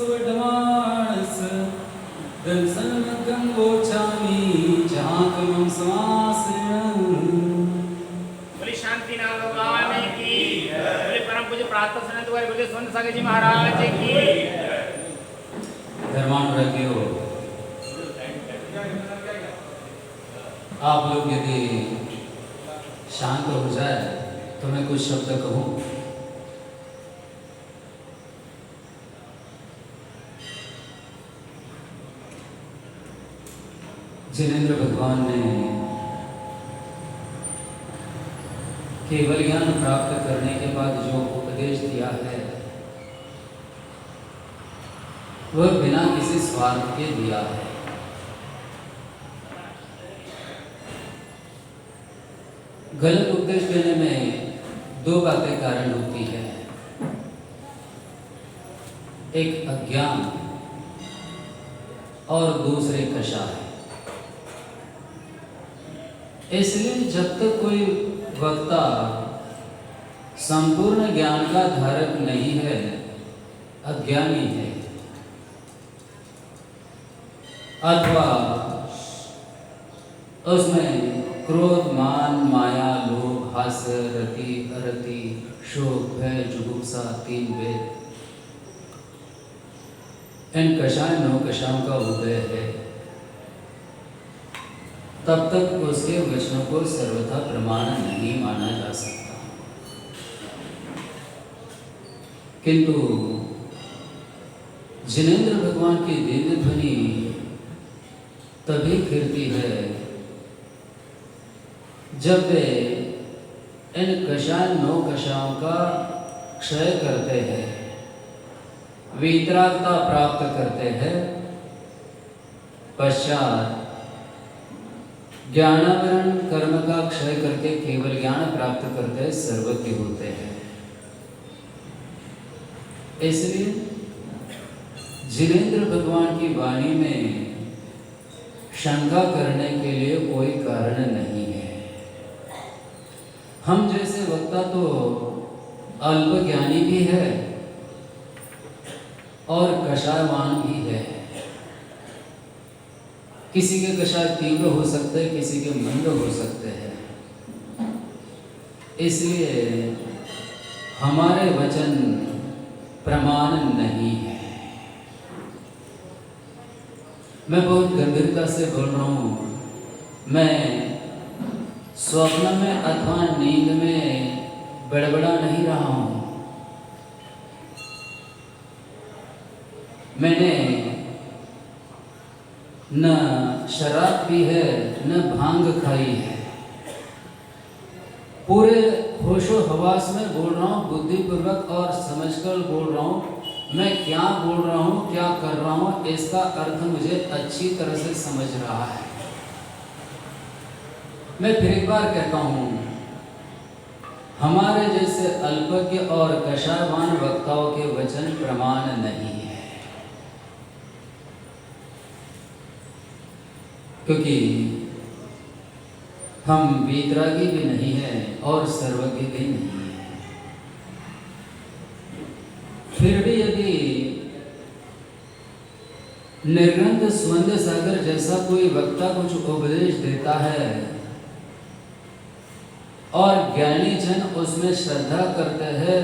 सुवडमानस दर्शनमकं वोचामि चाकमं समाश्रयम्। बोले शांति नाम भगवान की, बोले परम पूज्य प्रातः सनत वाले बोले संत सागर जी महाराज की। धर्मानुरागियों, आप लोग यदि शांत हो जाए तो मैं कुछ शब्द कहूं। जिनेंद्र भगवान ने केवल ज्ञान प्राप्त करने के बाद जो उपदेश दिया है वह बिना किसी स्वार्थ के दिया है। गलत उपदेश देने में दो बातें कारण होती है, एक अज्ञान और दूसरे कषाय। इसलिए जब तक कोई वक्ता संपूर्ण ज्ञान का धारक नहीं है, अज्ञानी है, अथवा उसमें क्रोध, मान, माया, लोभ, हास्य, रति, अरति, शोक, भय, जुगुप्सा, तीन वेद, इन कषाय नौ कषायों का उदय है, तब तक उसके वचनों को सर्वथा प्रमाण नहीं माना जा सकता। किंतु जिनेंद्र भगवान की दिव्य ध्वनि तभी खिलती है जब वे इन कषाय नौ कषायों का क्षय करते हैं, वीतरागता प्राप्त करते हैं, पश्चात ज्ञानावरण कर्म का क्षय करके केवल ज्ञान प्राप्त करते सर्वज्ञ होते हैं। इसलिए जिनेंद्र भगवान की वाणी में शंका करने के लिए कोई कारण नहीं है। हम जैसे वक्ता तो अल्प ज्ञानी भी है और कषायवान भी है। किसी के कषाय तीव्र हो सकते हैं, किसी के मंद हो सकते हैं। इसलिए हमारे वचन प्रमाण नहीं है। मैं बहुत गंभीरता से बोल रहा हूँ। मैं स्वप्न में अथवा नींद में बड़बड़ा नहीं रहा हूँ। मैंने न शराब पी है न भांग खाई है। पूरे होशो हवास में बोल रहा हूँ, बुद्धिपूर्वक और समझकर बोल रहा हूँ। मैं क्या बोल रहा हूँ, क्या कर रहा हूँ, इसका अर्थ मुझे अच्छी तरह से समझ रहा है। मैं फिर एक बार कहता हूँ, हमारे जैसे अल्पज्ञ और कषायवान वक्ताओं के वचन प्रमाण नहीं है, क्योंकि हम वीतरागी भी नहीं है और सर्वज्ञ भी नहीं है। फिर भी यदि निर्गंध स्वंद सागर जैसा कोई वक्ता कुछ उपदेश देता है और ज्ञानी जन उसमें श्रद्धा करते हैं,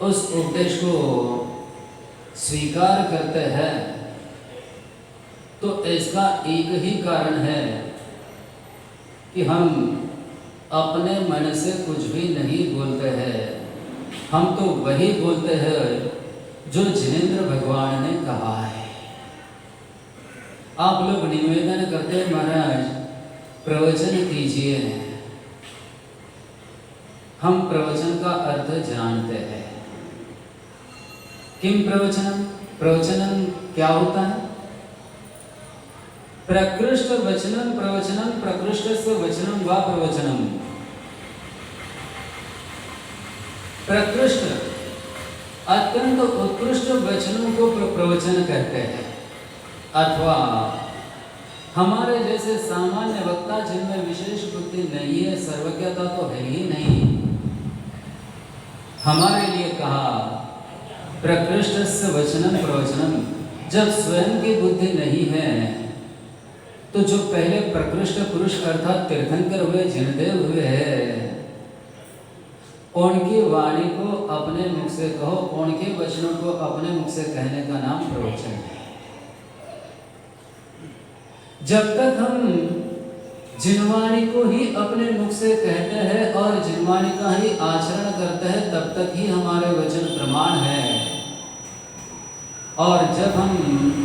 उस उपदेश को स्वीकार करते हैं, तो इसका एक ही कारण है कि हम अपने मन से कुछ भी नहीं बोलते हैं। हम तो वही बोलते हैं जो जिनेंद्र भगवान ने कहा है। आप लोग निवेदन करते हैं, महाराज प्रवचन कीजिए। हम प्रवचन का अर्थ जानते हैं। किम प्रवचनम? प्रवचनम क्या होता है? प्रकृष्ट वचनम प्रवचनम, प्रकृष्टस्य वचनम वा प्रवचनम। प्रकृष्ट अत्यंत उत्कृष्ट वचनों को प्रवचन कहते हैं, अथवा हमारे जैसे सामान्य वक्ता जिनमें विशेष बुद्धि नहीं है, सर्वज्ञता तो है ही नहीं, हमारे लिए कहा प्रकृष्टस्य वचनं प्रवचनम, जब स्वयं की बुद्धि नहीं है तो जो पहले प्रकृष्ट पुरुष अर्थात तीर्थंकर हुए, जिनदेव हुए हैं, उनकी वाणी को अपने मुख से कहो, उनके वचनों को अपने मुख से कहने का नाम प्रवचन है। जब तक हम जिनवाणी को ही अपने मुख से कहते हैं और जिनवाणी का ही आचरण करते हैं, तब तक ही हमारे वचन प्रमाण है। और जब हम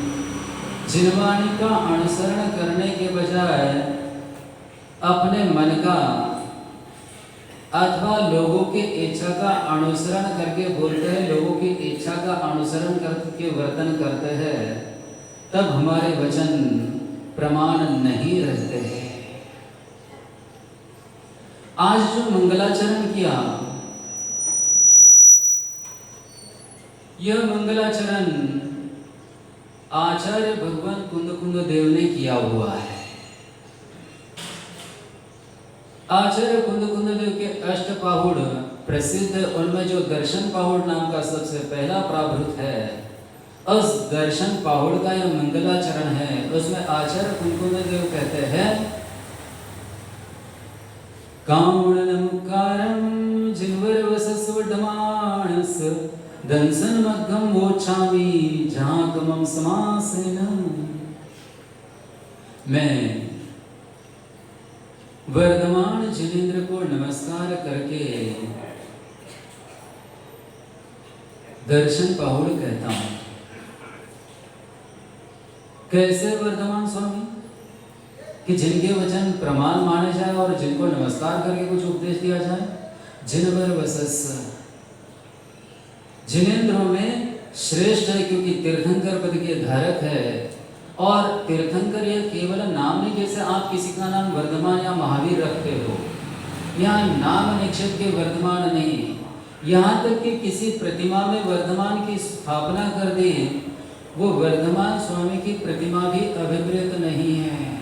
जिनवाणी का अनुसरण करने के बजाय अपने मन का अथवा लोगों की इच्छा का अनुसरण करके बोलते हैं, लोगों की इच्छा का अनुसरण करके वर्तन करते हैं, तब हमारे वचन प्रमाण नहीं रहते हैं। आज जो मंगलाचरण किया, यह मंगलाचरण आचार्य भगवान कुंद देव ने किया हुआ है। आचार्य कुंद देव के अष्टपाहुड़ प्रसिद्ध, उनमें जो दर्शन पाहुड़ नाम का सबसे पहला प्रावृत है, उस दर्शन पाहुड़ का यह मंगलाचरण है। उसमें आचार्य कुंद देव कहते हैं, कामणनमुकारं जिन्वर्वसस्वडमाणस दंसन मग्गम वोच्छामि झाकमं समासेन। मैं वर्धमान जिनेंद्र को नमस्कार करके दर्शन पाहुड़ कहता हूं। कैसे वर्धमान स्वामी? कि जिनके वचन प्रमाण माने जाए और जिनको नमस्कार करके कुछ उपदेश दिया जाए। जिनवर वसस, जिनेंद्रों में श्रेष्ठ है क्योंकि तीर्थंकर पद के धारक है। और तीर्थंकर यह केवल नाम नहीं, जैसे आप किसी का नाम वर्धमान या महावीर रखते हो, यहाँ नाम निक्षेप के वर्धमान नहीं, यहाँ तक कि किसी प्रतिमा में वर्धमान की स्थापना कर दी, वो वर्धमान स्वामी की प्रतिमा भी अभिप्रेत नहीं है।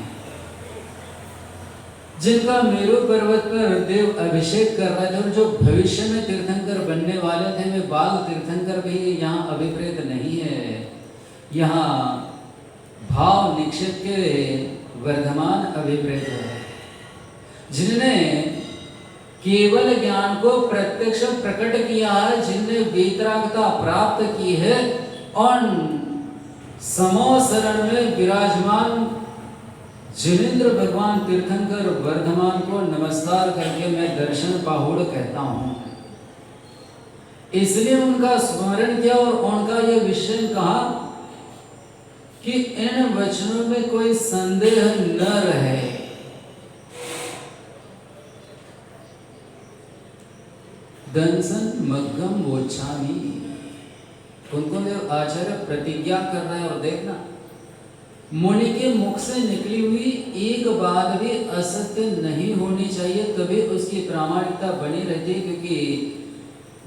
जिनका मेरू पर्वत पर देव अभिषेक कर रहे थे और जो भविष्य में तीर्थंकर बनने वाले थे, वे बाल तीर्थंकर भी यहाँ अभिप्रेत नहीं है। यहाँ भाव निक्षेप के वर्धमान अभिप्रेत है। जिनने केवल ज्ञान को प्रत्यक्ष प्रकट किया है, जिनने वीतरागता प्राप्त की है, और समो शरण में विराजमान जिनेंद्र भगवान तीर्थंकर वर्धमान को नमस्कार करके मैं दर्शन पाहुड़ कहता हूं। इसलिए उनका स्मरण किया और उनका यह विषय कहा कि इन वचनों में कोई संदेह न रहे। दंसन मग्गम वोच्छामि, उनको देव आचार्य प्रतिज्ञा कर रहे हैं। और देखना, मुनि के मुख से निकली हुई एक बात भी असत्य नहीं होनी चाहिए, तभी उसकी प्रामाणिकता बनी रहती है। क्योंकि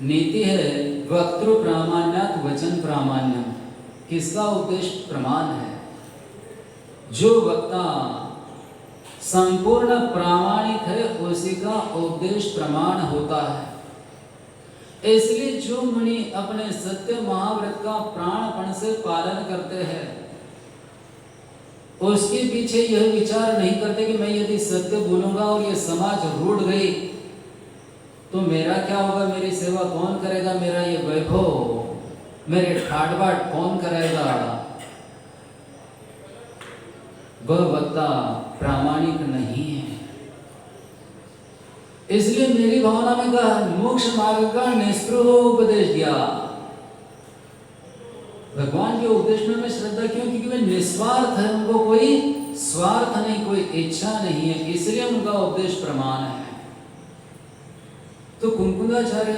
नीति है वक्तृ प्रामाण्यात् वचन प्रामाण्यम। किसका उपदेश प्रमाण है? जो वक्ता संपूर्ण प्रामाणिक है, उसी का उपदेश प्रमाण होता है। इसलिए जो मुनि अपने सत्य महाव्रत का प्राणपण से पालन करते हैं, उसके पीछे यह विचार नहीं करते कि मैं यदि सत्य बोलूंगा और ये समाज रूठ गई तो मेरा क्या होगा, मेरी सेवा कौन करेगा, मेरा ये वैभव, मेरे ठाट बाट कौन करेगा। वह वक्ता प्रामाणिक नहीं है। इसलिए मेरी भावना में कहा, मोक्ष मार्ग का निष्पृह उपदेश दिया। भगवान के उपदेश में श्रद्धा क्यों? क्योंकि वे निस्वार्थ है, उनको कोई स्वार्थ नहीं, कोई इच्छा नहीं है, इसलिए उनका उपदेश प्रमाण है। तो कुंकुदाचार्य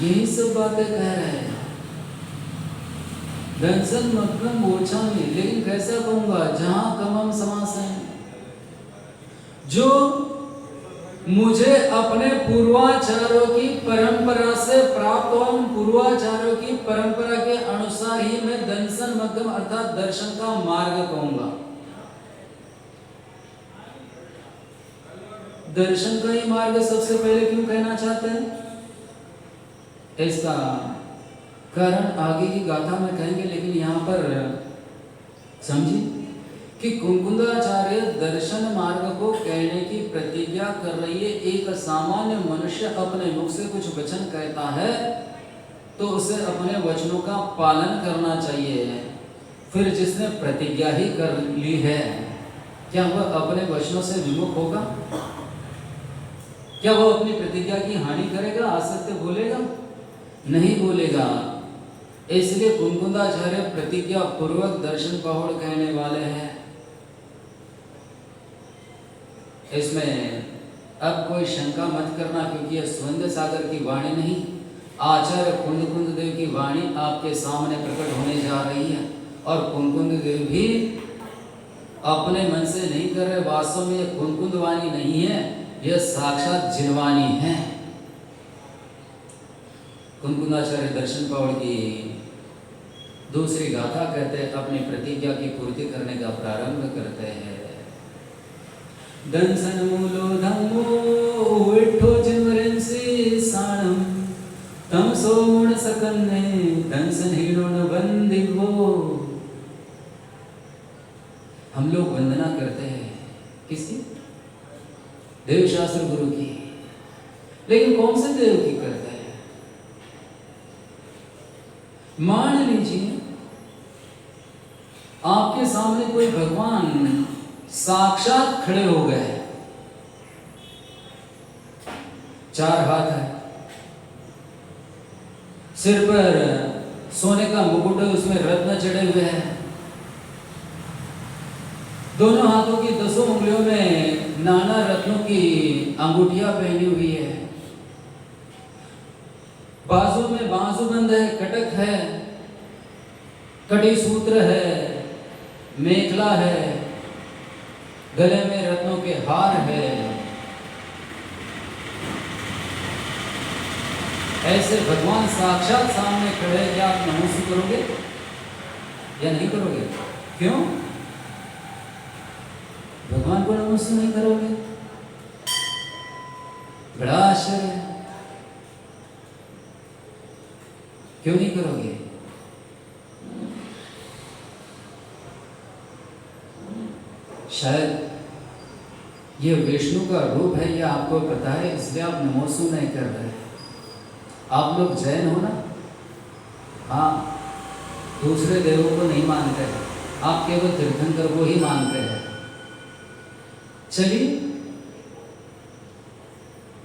यही सब बातें कह रहे हैं। दंसन मग्गम वोच्छामि, लेकिन कैसा कहूंगा? जहां कमम समास है, जो मुझे अपने पूर्वाचार्यों की परंपरा से प्राप्त हुआ, उन पूर्वाचार्यों की परंपरा के अनुसार ही मैं दंसन मग्गम अर्थात दर्शन का मार्ग कहूंगा। दर्शन का ही मार्ग सबसे पहले क्यों कहना चाहते हैं? इसका कारण आगे की गाथा में कहेंगे, लेकिन यहाँ पर समझिए कि कुंकुंदाचार्य दर्शन मार्ग को कहने की प्रतिज्ञा कर रही है। एक सामान्य मनुष्य अपने मुख से कुछ वचन कहता है तो उसे अपने वचनों का पालन करना चाहिए। फिर जिसने प्रतिज्ञा ही कर ली है, क्या वह अपने वचनों से विमुख होगा? क्या वो अपनी प्रतिज्ञा की हानि करेगा? असत्य बोलेगा? नहीं बोलेगा। इसलिए कुंकुंदाचार्य प्रतिज्ञा पूर्वक दर्शन पहुड़ कहने वाले हैं। इसमें अब कोई शंका मत करना, क्योंकि यह सुंदर सागर की वाणी नहीं, आचार्य कुंद देव की वाणी आपके सामने प्रकट होने जा रही है। और कुंद देव भी अपने मन से नहीं कर रहे। वास्तव में यह कुंद वाणी नहीं है, यह साक्षात जिनवाणी है। कुंकुंदाचार्य दर्शन पौड़ की दूसरी गाथा कहते हैं, अपनी प्रतिज्ञा की पूर्ति करने का प्रारंभ करते हैं। दंसन मूलो धम्मो विठो जिमरेंसी साणम तम सोण सकन्ने दंसन हीणोन बंदिवो। हम लोग वंदना करते हैं किसकी? देव शास्त्र गुरु की। लेकिन कौन से देव की करते हैं? मान लीजिए आपके सामने कोई भगवान साक्षात खड़े हो गए, 4 हाथ है, सिर पर सोने का मुकुट है, उसमें रत्न चढ़े हुए हैं, दोनों हाथों की 10 उंगलियों में नाना रत्नों की अंगूठियां पहनी हुई है, बाजू में बाजूबंद है, कटक है, कटी सूत्र है, मेखला है, गले में रत्नों के हार है। ऐसे भगवान साक्षात सामने खड़े, क्या आप नमस्ते करोगे या नहीं करोगे? क्यों भगवान को नमस्ते नहीं करोगे? बड़ा आश्चर्य है, क्यों नहीं करोगे? शायद ये विष्णु का रूप है, यह आपको पता है, इसलिए आप नमोस्तु नहीं कर रहे। आप लोग जैन हो ना? हाँ, दूसरे देवों को नहीं मानते हैं, आप केवल तीर्थंकर को ही मानते हैं। चलिए,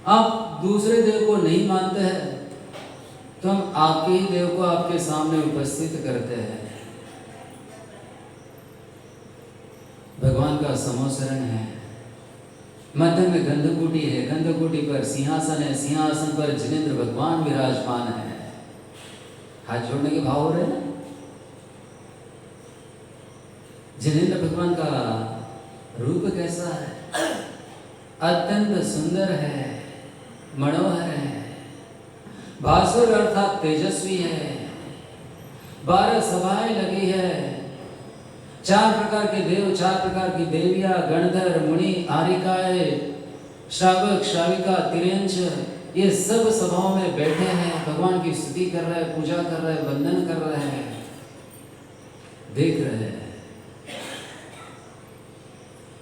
आप दूसरे देव को नहीं मानते हैं तो हम आपके ही देव को आपके सामने उपस्थित करते हैं। भगवान का समोसरण है, मध्य में गंधकूटी है, गंधकूटी पर सिंहासन है, सिंहासन पर जिनेंद्र भगवान विराजमान है। हाथ जोड़ने के भाव हो रहे हैं। जिनेंद्र भगवान का रूप कैसा है? अत्यंत सुंदर है, मनोहर है, भास्वर अर्थात तेजस्वी है, 12 सभाएं लगी है, 4 प्रकार के देव, 4 प्रकार की देवियां, गणधर, मुनि, आरिकाए, श्रावक, श्राविका, तिर्यंच, ये सब सभाओं में बैठे हैं, भगवान की स्तुति कर रहे हैं, पूजा कर रहे हैं, वंदन कर रहे हैं, देख रहे हैं।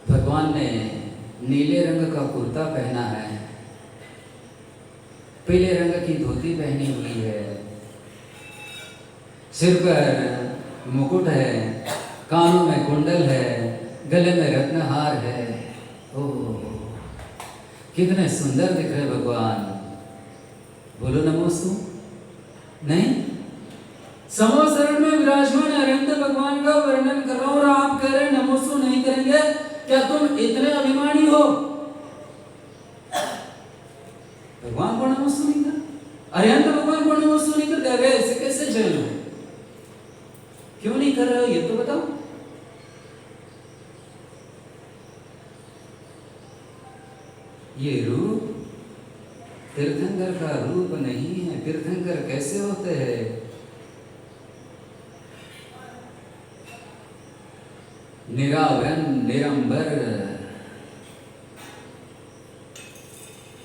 भगवान ने नीले रंग का कुर्ता पहना है, पीले रंग की धोती पहनी हुई है, सिर पर मुकुट है, कानों में कुंडल है, गले में रत्नहार है। ओह, कितने सुंदर दिख रहे भगवान। बोलो नमोस्तु। नहीं, समोसरण में विराजमान अरविंद भगवान का वर्णन कर रहा हूं और आप कह रहे नमोस्तु नहीं करेंगे। क्या तुम इतने अभिमानी हो? भगवान को नमोस्तु नहीं कर, अरविंद भगवान को नमोस्तु नहीं करते? अरे ऐसे कैसे जैन हो? क्यों नहीं कर रहे हो ये तो बताओ। ये रूप तीर्थंकर का रूप नहीं है। तीर्थंकर कैसे होते हैं? निरावरण, निरंबर,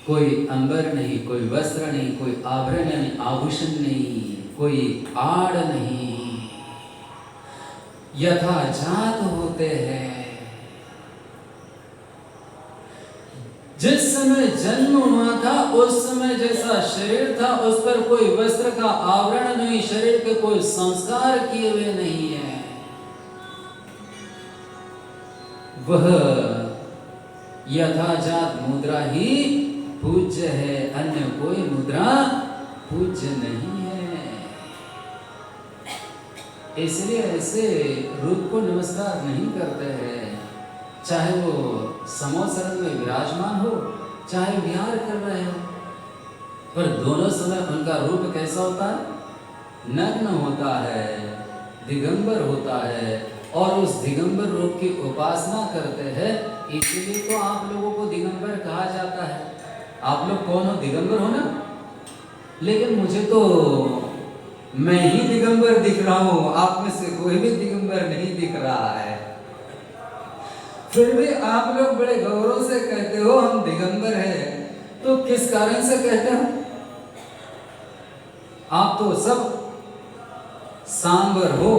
कोई अंबर नहीं, कोई वस्त्र नहीं, कोई आभरण नहीं, आभूषण नहीं, कोई आड़ नहीं, यथाजात होते हैं। जिस समय जन्म हुआ था उस समय जैसा शरीर था उस पर कोई वस्त्र का आवरण नहीं, शरीर के कोई संस्कार किए हुए नहीं है। वह यथाजात मुद्रा ही पूज्य है, अन्य कोई मुद्रा पूज्य नहीं है। इसलिए ऐसे रूप को नमस्कार नहीं करते हैं, चाहे वो समोसरण में विराजमान हो, चाहे विहार कर रहे हो, पर दोनों समय उनका रूप कैसा होता है? नग्न होता है, दिगंबर होता है, और उस दिगंबर रूप की उपासना करते हैं। इसीलिए तो आप लोगों को दिगंबर कहा जाता है। आप लोग कौन हो? दिगंबर हो ना? लेकिन मुझे तो मैं ही दिगंबर दिख रहा हूं, आप में से कोई भी दिगंबर नहीं दिख रहा है। फिर भी आप लोग बड़े गौरव से कहते हो हम दिगंबर हैं। तो किस कारण से कहते हो? आप तो सब सांबर हो,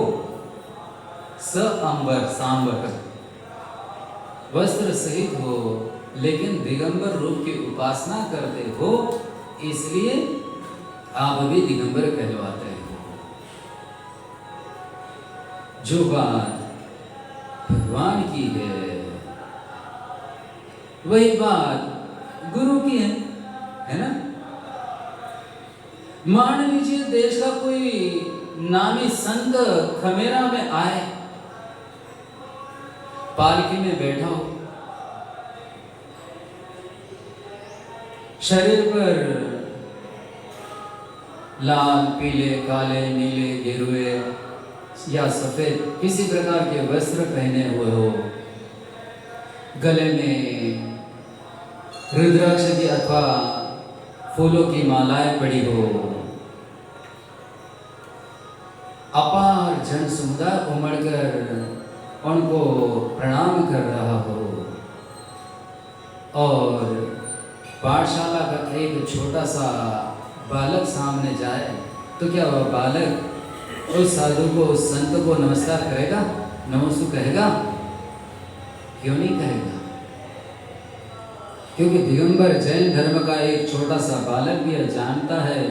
अंबर सांबर, वस्त्र सहित हो, लेकिन दिगंबर रूप की उपासना करते हो, इसलिए आप भी दिगंबर कहलवाते हो। जो बात भगवान की है वही बात गुरु की है ना? मान लीजिए देश का कोई नामी संत खमेरा में आए, पालकी में बैठा हो, शरीर पर लाल, पीले, काले, नीले, गेरुए या सफेद किसी प्रकार के वस्त्र पहने हुए हो, गले में रुद्राक्ष की अथवा फूलों की मालाएं पड़ी हो, अपार जन समुदाय उमड़कर उनको प्रणाम कर रहा हो, और पाठशाला का एक छोटा सा बालक सामने जाए, तो क्या वह बालक उस साधु को, उस संत को नमस्कार करेगा? नमस्ते कहेगा? क्यों नहीं कहेगा? क्योंकि दिगंबर जैन धर्म का एक छोटा सा बालक भी जानता है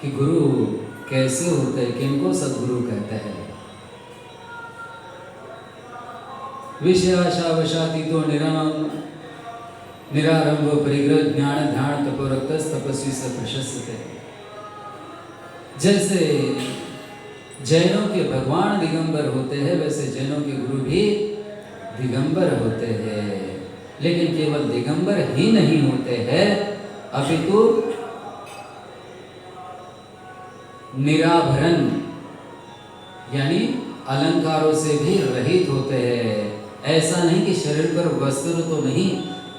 कि गुरु कैसे होते हैं, किनको सदगुरु कहते हैं। विषयाशा वशातीतो निरारंभ परिग्रह ज्ञान ध्यान तपोरक्त तपस्वी से प्रशस्ते। जैसे जैनों के भगवान दिगंबर होते हैं, वैसे जैनों के गुरु भी दिगंबर होते हैं। लेकिन केवल दिगंबर ही नहीं होते हैं, अपितु निराभरण यानी अलंकारों से भी रहित होते हैं। ऐसा नहीं कि शरीर पर वस्त्र तो नहीं,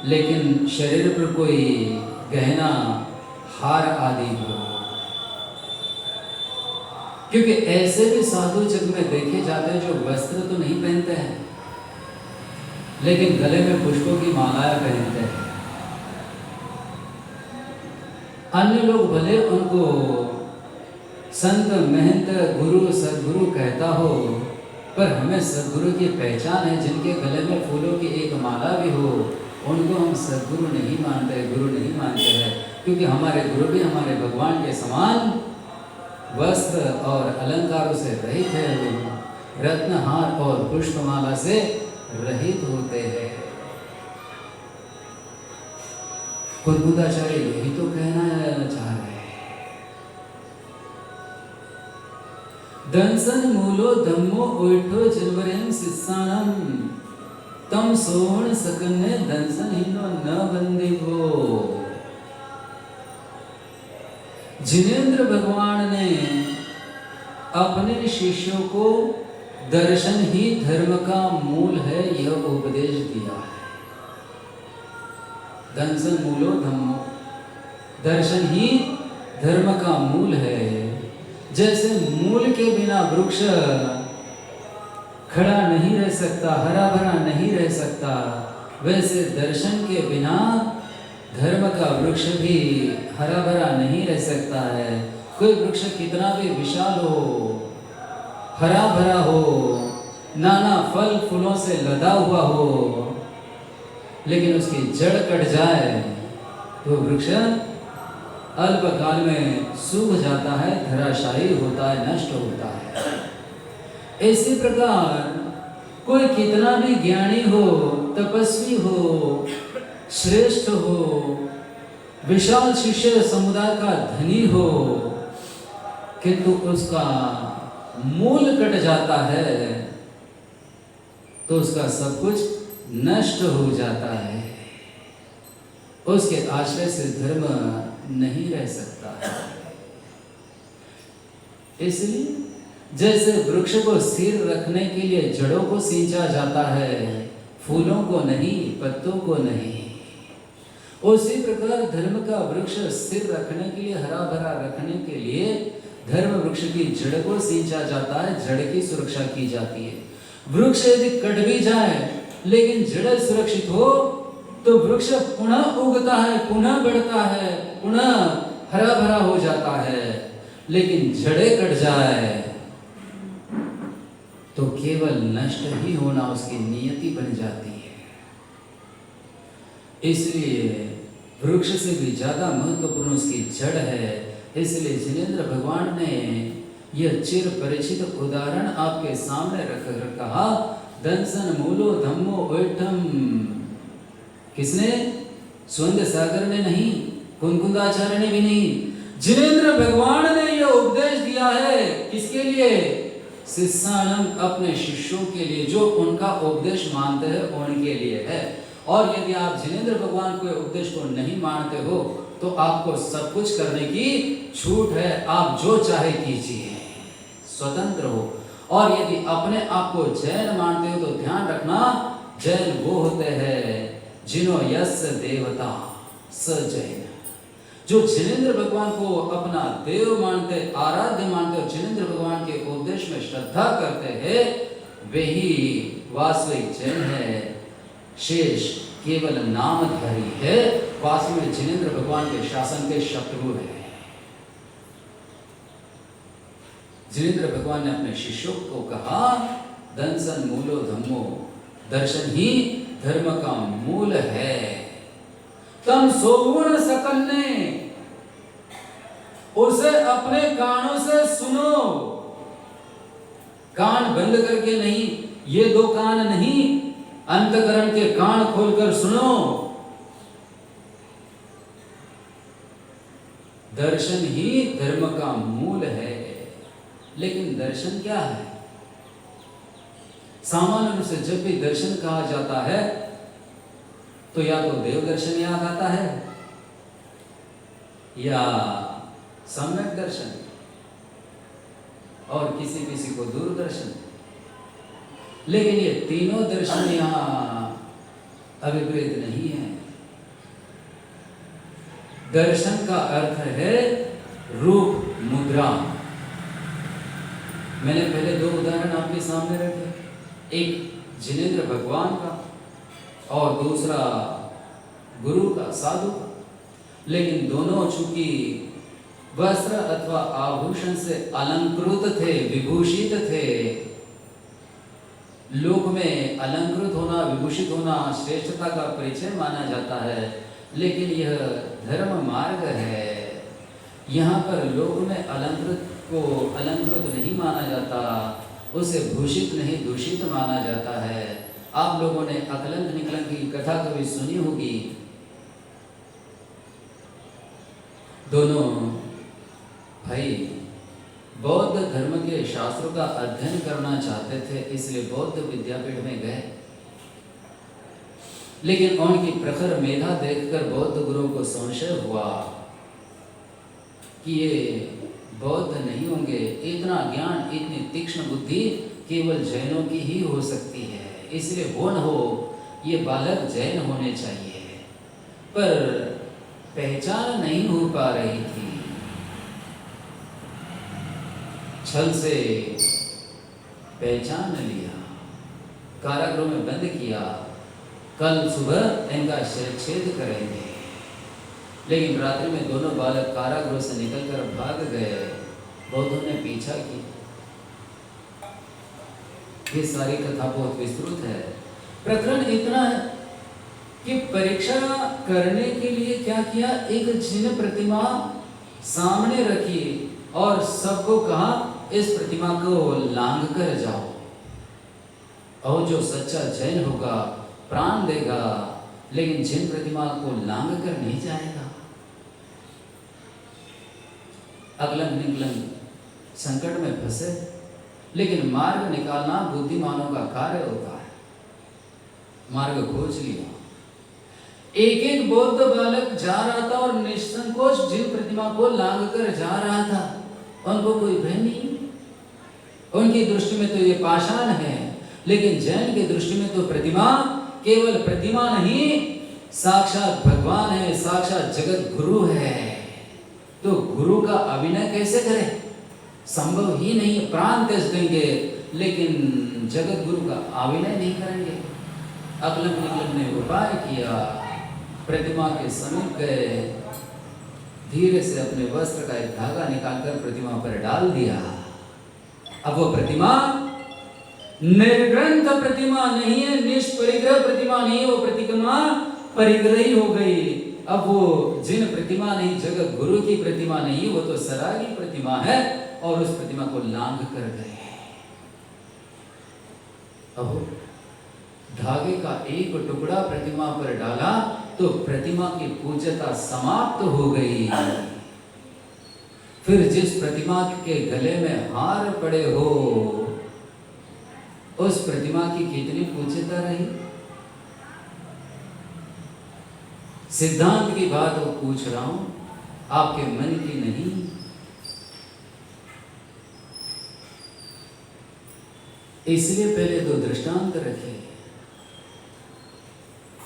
लेकिन शरीर पर कोई गहना, हार आदि हो, क्योंकि ऐसे भी साधु जग में देखे जाते हैं जो वस्त्र तो नहीं पहनते हैं, लेकिन गले में पुष्पों की मालाएं पहनते हैं। अन्य लोग भले उनको संत, महंत, गुरु, सदगुरु कहता हो, पर हमें सदगुरु की पहचान है। जिनके गले में फूलों की एक माला भी हो, उनको हम सदगुरु नहीं मानते, गुरु नहीं मानते हैं, क्योंकि हमारे गुरु भी हमारे भगवान के समान वस्त्र और अलंकारों से रहित है, रत्नहार और पुष्पमाला से रहित होते हैं। कुलबुद्धाचार्य यही तो कहना चाह रहे हैं। दंसन मूलो धम्मो ओठो जनवरेम शिष्याणम तम सोण सकन्ने दंसन हिनो न बंदिवो। जिनेंद्र भगवान ने अपने शिष्यों को दर्शन ही धर्म का मूल है, यह उपदेश दिया है। दंसन मूलो धम्मो, दर्शन ही धर्म का मूल है। जैसे मूल के बिना वृक्ष खड़ा नहीं रह सकता, हरा भरा नहीं रह सकता, वैसे दर्शन के बिना धर्म का वृक्ष भी हरा भरा नहीं रह सकता है। कोई वृक्ष कितना भी विशाल हो, हरा भरा हो, नाना फल फूलों से लदा हुआ हो, लेकिन उसकी जड़ कट जाए तो वृक्ष अल्पकाल में सूख जाता है, धराशायी होता है, नष्ट होता है। इसी प्रकार कोई कितना भी ज्ञानी हो, तपस्वी हो, श्रेष्ठ हो, विशाल शिष्य समुदाय का धनी हो, किंतु उसका मूल कट जाता है तो उसका सब कुछ नष्ट हो जाता है। उसके आश्रय से धर्म नहीं रह सकता है। इसलिए जैसे वृक्ष को स्थिर रखने के लिए जड़ों को सींचा जाता है, फूलों को नहीं, पत्तों को नहीं, उसी प्रकार धर्म का वृक्ष स्थिर रखने के लिए, हरा भरा रखने के लिए धर्म वृक्ष की जड़ को सींचा जाता है, जड़ की सुरक्षा की जाती है। वृक्ष यदि कट भी जाए लेकिन जड़ सुरक्षित हो तो वृक्ष पुनः उगता है, पुनः बढ़ता है, पुनः हरा भरा हो जाता है। लेकिन जड़ें कट जाए तो केवल नष्ट ही होना उसकी नियति बन जाती है। इसलिए वृक्ष से भी ज्यादा महत्वपूर्ण उसकी जड़ है। इसलिए जिनेंद्र भगवान ने यह चिर परिचित उदाहरण आपके सामने रखकर कहा, दंसन मूलो धम्मो ओठम। किसने? स्वंग सागर ने नहीं, कुंकुंदाचार्य ने भी नहीं, जिनेंद्र भगवान ने यह उपदेश दिया है। किसके लिए? शिष्यानम, अपने शिष्यों के लिए, जो उनका उपदेश मानते हैं उनके लिए है। और यदि आप जिनेंद्र भगवान के उपदेश को नहीं मानते हो तो आपको सब कुछ करने की छूट है, आप जो चाहे कीजिए, स्वतंत्र हो। और यदि अपने आप को जैन मानते हो तो ध्यान रखना, जैन वो होते हैं जिन्हों यस देवता स जैन। जो जिनेंद्र भगवान को अपना देव मानते, आराध्य मानते और जिनेंद्र भगवान के उपदेश में श्रद्धा करते हैं, वही वास्तविक जैन है। शेष केवल नामधारी है, वास्तव में जिनेंद्र भगवान के शासन के शत्रु है। जिनेंद्र भगवान ने अपने शिष्यों को कहा, दंसन मूलो धम्मो, दर्शन ही धर्म का मूल है। तम सोगुण सकन्ने, उसे अपने कानों से सुनो, कान बंद करके नहीं, ये दो कान नहीं, अंतकरण के कान खोलकर सुनो। दर्शन ही धर्म का मूल है। लेकिन दर्शन क्या है? सामान्य रूप से जब भी दर्शन कहा जाता है तो या तो देव दर्शन याद आता है या सम्यक दर्शन और किसी किसी को दूरदर्शन। लेकिन ये तीनों दर्शन यहां अभिप्रेत नहीं है। दर्शन का अर्थ है रूप मुद्रा। मैंने पहले दो उदाहरण आपके सामने रखे, एक जिनेंद्र भगवान का और दूसरा गुरु का, साधु का। लेकिन दोनों चूंकि वस्त्र अथवा आभूषण से अलंकृत थे, विभूषित थे, लोक में अलंकृत होना, विभूषित होना श्रेष्ठता का परिचय माना जाता है। लेकिन यह धर्म मार्ग है, यहाँ पर लोक में अलंकृत को अलंकृत नहीं माना जाता, उसे भूषित नहीं दूषित माना जाता है। आप लोगों ने अकलंक निकलंक की कथा कभी सुनी होगी। दोनों भाई बौद्ध धर्म के शास्त्रों का अध्ययन करना चाहते थे, इसलिए बौद्ध विद्यापीठ में गए। लेकिन उनकी प्रखर मेधा देखकर बौद्ध गुरुओं को संशय हुआ कि ये बौद्ध नहीं होंगे। इतना ज्ञान, इतनी तीक्ष्ण बुद्धि केवल जैनों की ही हो सकती है, इसलिए वो न हो, ये बालक जैन होने चाहिए। पर पहचान नहीं हो पा रही थी। छल से पहचान लिया, कारागृह में बंद किया, कल सुबह इनका शिरच्छेद करेंगे। लेकिन रात्रि में दोनों बालक कारागृह से निकलकर भाग गए। बौद्धों ने पीछा किया। ये सारी कथा बहुत विस्तृत है। प्रकरण इतना है कि परीक्षा करने के लिए क्या किया, एक जिन प्रतिमा सामने रखी और सबको कहा इस प्रतिमा को लांघ कर जाओ, और जो सच्चा जैन होगा प्राण देगा, लेकिन जिन प्रतिमा को लांघ कर नहीं जाएगा। अगलन निगलन संकट में फंसे, लेकिन मार्ग निकालना बुद्धिमानों का कार्य होता है। मार्ग खोज लिया। एक एक बौद्ध बालक जा रहा था और निसंकोच जिन प्रतिमा को लांघ कर जा रहा था। उनको कोई भय नहीं। उनकी दृष्टि में तो ये पाषाण है, लेकिन जैन की दृष्टि में तो प्रतिमा केवल प्रतिमा नहीं, साक्षात भगवान है, साक्षात जगत गुरु है। तो गुरु का अभिनय कैसे करें? संभव ही नहीं। प्राण त्याग देंगे, लेकिन जगत गुरु का अभिनय नहीं करेंगे। अकलन निकलन ने उपाय किया, प्रतिमा के समीप गए, धीरे से अपने वस्त्र का एक धागा निकालकर प्रतिमा पर डाल दिया। अब वो प्रतिमा निर्ग्रंथ प्रतिमा नहीं है, निष्परिग्रह प्रतिमा नहीं है, वो प्रतिमा परिग्रही हो गई। अब वो जिन प्रतिमा नहीं, जगत गुरु की प्रतिमा नहीं, वो तो सरागी प्रतिमा है, और उस प्रतिमा को लांघ कर गए। अब धागे का एक टुकड़ा प्रतिमा पर डाला तो प्रतिमा की पूज्यता समाप्त हो गई। फिर जिस प्रतिमा के गले में हार पड़े हो, उस प्रतिमा की कितनी पूज्यता रही? सिद्धांत की बात वो पूछ रहा हूं, आपके मन की नहीं। इसलिए पहले दो दृष्टांत रखे।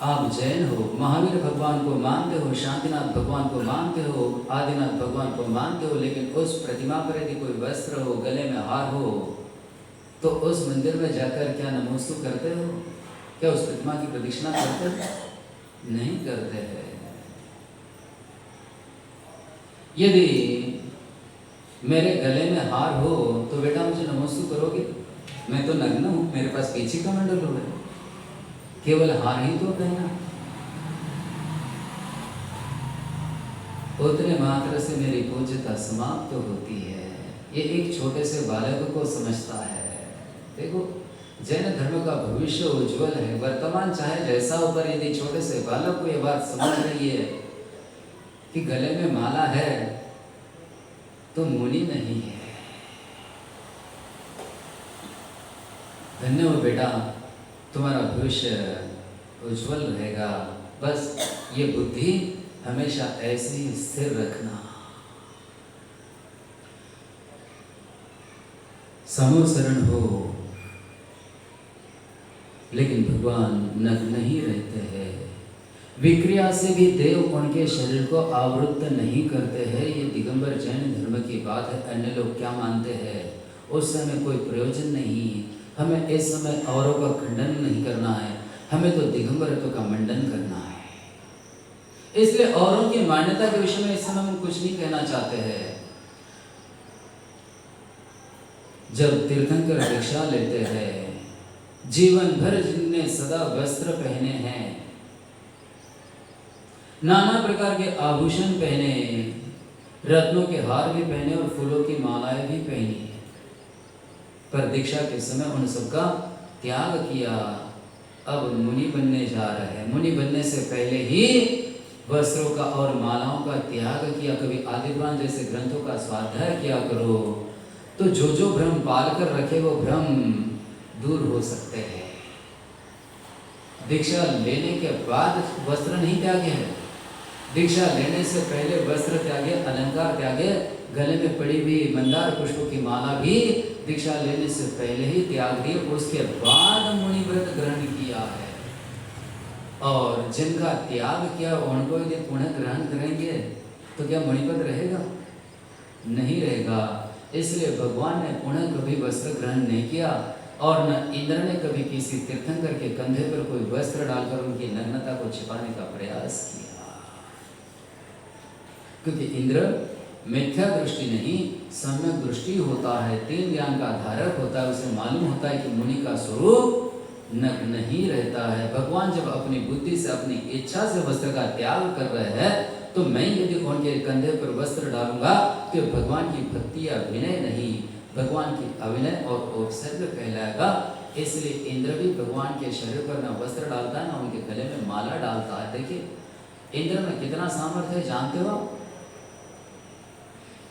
आप जैन हो, महावीर भगवान को मानते हो, शांतिनाथ भगवान को मानते हो, आदिनाथ भगवान को मानते हो, लेकिन उस प्रतिमा पर यदि कोई वस्त्र हो, गले में हार हो, तो उस मंदिर में जाकर क्या नमोस्तु करते हो? क्या उस प्रतिमा की प्रदक्षिणा करते हो? नहीं करते हैं। यदि मेरे गले में हार हो तो बेटा मुझे नमोस्तु करोगे? मैं तो नग्न हूं, मेरे पास पीछे का मंडल हो है, केवल हार ही तो पहना। उतने मात्र से मेरी पूज्यता समाप्त होती है। ये एक छोटे से बालक को समझता है। देखो, जैन धर्म का भविष्य उज्जवल है। वर्तमान चाहे जैसा हो, पर यदि छोटे से बालक को यह बात समझ रही है कि गले में माला है तो मुनि नहीं है। धन्य हो बेटा, तुम्हारा भविष्य उज्जवल रहेगा। बस ये बुद्धि हमेशा ऐसे ही स्थिर रखना। समोसरण हो, लेकिन भगवान नग्न ही रहते हैं। विक्रिया से भी देव उनके शरीर को आवृत्त नहीं करते हैं। ये दिगंबर जैन धर्म की बात है। अन्य लोग क्या मानते हैं उस समय कोई प्रयोजन नहीं। हमें इस समय औरों का खंडन नहीं करना है, हमें तो दिगंबरत्व का मंडन करना है। इसलिए औरों की मान्यता के विषय में इस समय हम कुछ नहीं कहना चाहते हैं। जब तीर्थंकर दीक्षा लेते हैं, जीवन भर जिनने सदा वस्त्र पहने हैं, नाना प्रकार के आभूषण पहने, रत्नों के हार भी पहने और फूलों की मालाएं भी पहनी, पर दीक्षा के समय उन सबका त्याग किया। अब मुनि बनने जा रहे हैं। मुनि बनने से पहले ही वस्त्रों का और मालाओं का त्याग किया। कभी आदिपुराण जैसे ग्रंथों का स्वाध्याय किया करो, तो जो जो भ्रम पाल कर रखे वो भ्रम दूर हो सकते हैं। दीक्षा लेने के बाद वस्त्र नहीं त्यागे हैं, दीक्षा लेने से पहले वस्त्र त्यागे, अलंकार त्यागे, गले में पड़ी हुई मंदार पुष्पों की माला भी दीक्षा लेने से पहले ही त्याग दी। उसके बाद मुनि व्रत ग्रहण किया है। और जिनका त्याग किया उनको यदि पुनः ग्रहण करेंगे तो क्या मणिपद रहेगा? नहीं रहेगा। इसलिए भगवान ने पुनः कभी वस्त्र ग्रहण नहीं किया, और न इंद्र ने कभी किसी तीर्थंकर के कंधे पर कोई वस्त्र डालकर उनकी नग्नता को छिपाने का प्रयास किया। क्योंकि इंद्र मिथ्या दृष्टि नहीं सम्यक दृष्टि होता है, तीन ज्ञान का धारक होता है, उसे मालूम होता है कि मुनि का स्वरूप नग्न ही रहता है। भगवान जब अपनी बुद्धि से अपनी इच्छा से वस्त्र का त्याग कर रहे हैं, तो मैं यदि उनके कंधे पर वस्त्र डालूंगा तो भगवान की भक्ति या विनय नहीं, भगवान की अभिनय और उपसर्ग कहलाएगा। इसलिए इंद्र भी भगवान के शरीर पर न वस्त्र डालता है, ना उनके गले में माला डालता है। देखिए इंद्र में कितना सामर्थ्य है, जानते हो?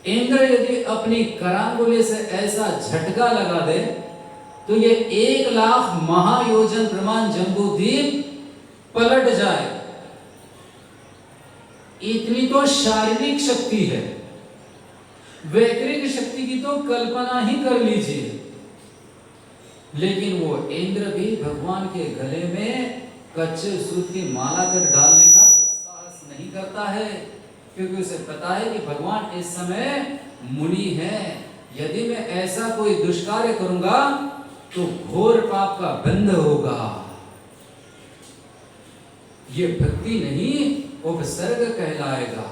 इंद्र यदि अपनी करांगुली से ऐसा झटका लगा दे तो ये 1,00,000 महायोजन प्रमाण जम्बूद्वीप पलट जाए। इतनी तो शारीरिक शक्ति है, वैकृतिक शक्ति की तो कल्पना ही कर लीजिए। लेकिन वो इंद्र भी भगवान के गले में कच्चे सूत की माला कर डालने का दुस्साहस नहीं करता है, क्योंकि उसे पता है कि भगवान इस समय मुनि है। यदि मैं ऐसा कोई दुष्कार्य करूंगा तो घोर पाप का बंध होगा। ये भक्ति नहीं उपसर्ग कहलाएगा।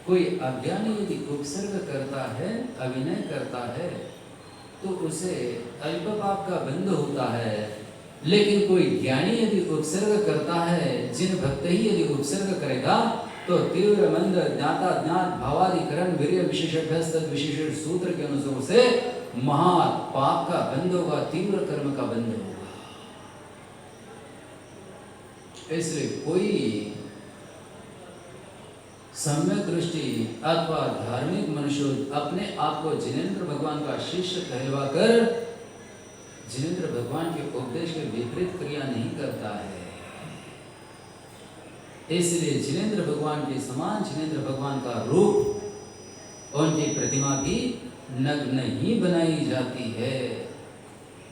कोई अज्ञानी यदि उपसर्ग करता है, अभिनय करता है, तो उसे अल्प पाप का बंध होता है। लेकिन कोई ज्ञानी यदि उपसर्ग करता है, जिन भक्त ही यदि उपसर्ग करेगा तो तीव्र मंद ज्ञाता ज्ञात भावाधिकरण वीर्य विशेषभ्यस्त विशेष सूत्र के अनुसार उसे महा पाप का बंध होगा, तीव्र कर्म का बंध होगा। इसलिए कोई सम्यक दृष्टि अथवा धार्मिक मनुष्य अपने आप को जिनेंद्र भगवान का शिष्य कहलवाकर जिनेंद्र भगवान के उपदेश के विपरीत क्रिया नहीं करता है। इसलिए जिनेंद्र भगवान के समान जिनेंद्र भगवान का रूप उनकी प्रतिमा भी नग्न ही बनाई जाती है।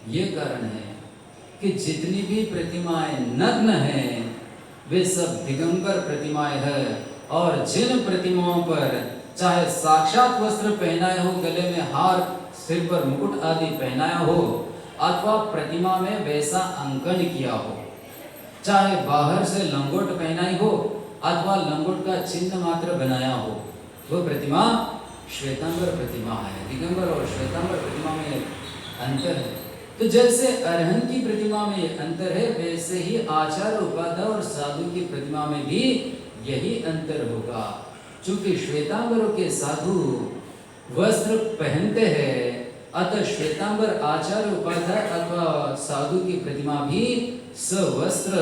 ये कारण है कि जितनी भी प्रतिमाएं नग्न हैं वे सब दिगंबर प्रतिमाएं हैं, और जिन प्रतिमाओं पर चाहे साक्षात वस्त्र पहनाए हो, गले में हार, सिर पर मुकुट आदि पहनाया हो, अथवा प्रतिमा में वैसा अंकन किया हो, चाहे बाहर से लंगोट पहनाई हो अथवा लंगोट का चिन्ह मात्र बनाया हो, वो प्रतिमा श्वेतांबर प्रतिमा है। दिगंबर और श्वेतांबर प्रतिमा में अंतर है। तो जैसे अरहंत की प्रतिमा में अंतर है, वैसे ही आचार्य उपाध्याय और साधु की प्रतिमा में भी यही अंतर होगा। चूंकि श्वेतांबरों के साधु वस्त्र पहनते हैं, अतः श्वेतांबर आचार्य उपाध्याय अथवा साधु की प्रतिमा भी सवस्त्र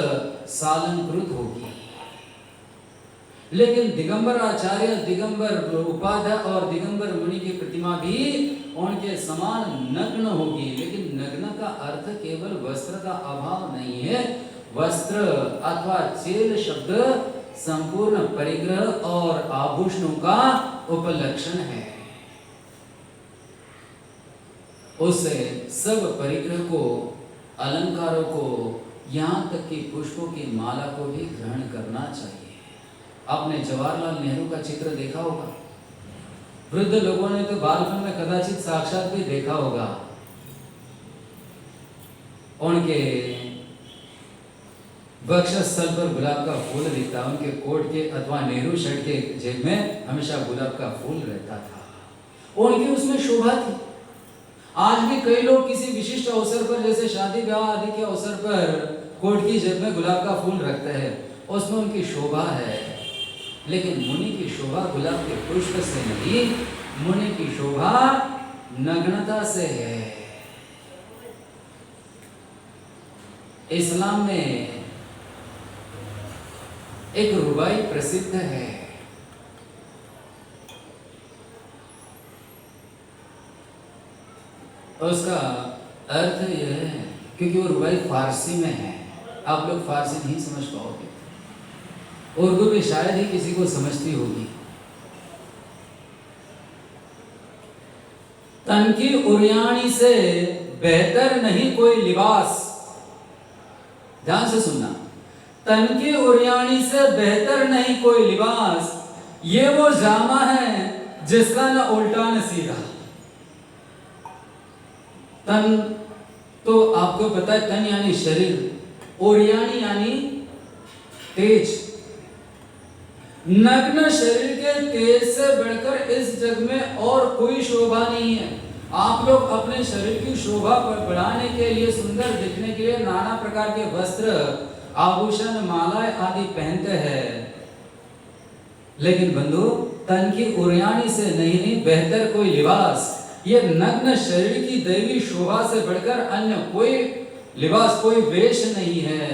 सालंकृत होगी। लेकिन दिगंबर आचार्य, दिगंबर उपाध्याय और दिगंबर मुनि की प्रतिमा भी उनके समान नग्न होगी। लेकिन नग्न का अर्थ केवल वस्त्र का अभाव नहीं है। वस्त्र अथवा चेल शब्द संपूर्ण परिग्रह और आभूषणों का उपलक्षण है। उससे सब परिग्रह को, अलंकारों को, यहाँ तक कि पुष्पों की माला को भी ग्रहण करना चाहिए। आपने जवाहरलाल नेहरू का चित्र देखा होगा। वृद्ध लोगों ने तो बालपन में कदाचित साक्षात भी देखा होगा। उनके वक्षस्थल पर गुलाब का फूल दिखता, उनके कोट के अथवा नेहरू शर्ट के जेब में हमेशा गुलाब का फूल रहता था। उनकी उसमें शोभा थी। आज भी कई लोग किसी विशिष्ट अवसर पर, जैसे शादी ब्याह आदि के अवसर पर, कोट की जेब में गुलाब का फूल रखते हैं, उसमें उनकी शोभा है। लेकिन मुनि की शोभा गुलाब के पुष्प से नहीं, मुनि की शोभा नग्नता से है। इस्लाम में एक रुबाई प्रसिद्ध है। उसका अर्थ यह है, क्योंकि वो रुबाई फारसी में है, आप लोग फारसी नहीं समझ पाओगे, उर्दू भी शायद ही किसी को समझती होगी। तन की उरियाणी से बेहतर नहीं कोई लिबास, ध्यान से सुनना, तन की उरियाणी से बेहतर नहीं कोई लिबास, ये वो जामा है जिसका न उल्टा न सीधा। तन तो आपको पता है, तन यानी शरीर, उरियाणी यानी तेज। नग्न शरीर के तेज से बढ़कर इस जग में और कोई शोभा नहीं है। आप लोग अपने शरीर की शोभा बढ़ाने के लिए, सुंदर दिखने के लिए नाना प्रकार के वस्त्र, आभूषण, मालाएं आदि पहनते हैं, लेकिन बंधु तन की उरियानी से नहीं बेहतर कोई लिबास, ये नग्न शरीर की दैवी शोभा से बढ़कर अन्य कोई लिबास, कोई वेश नहीं है।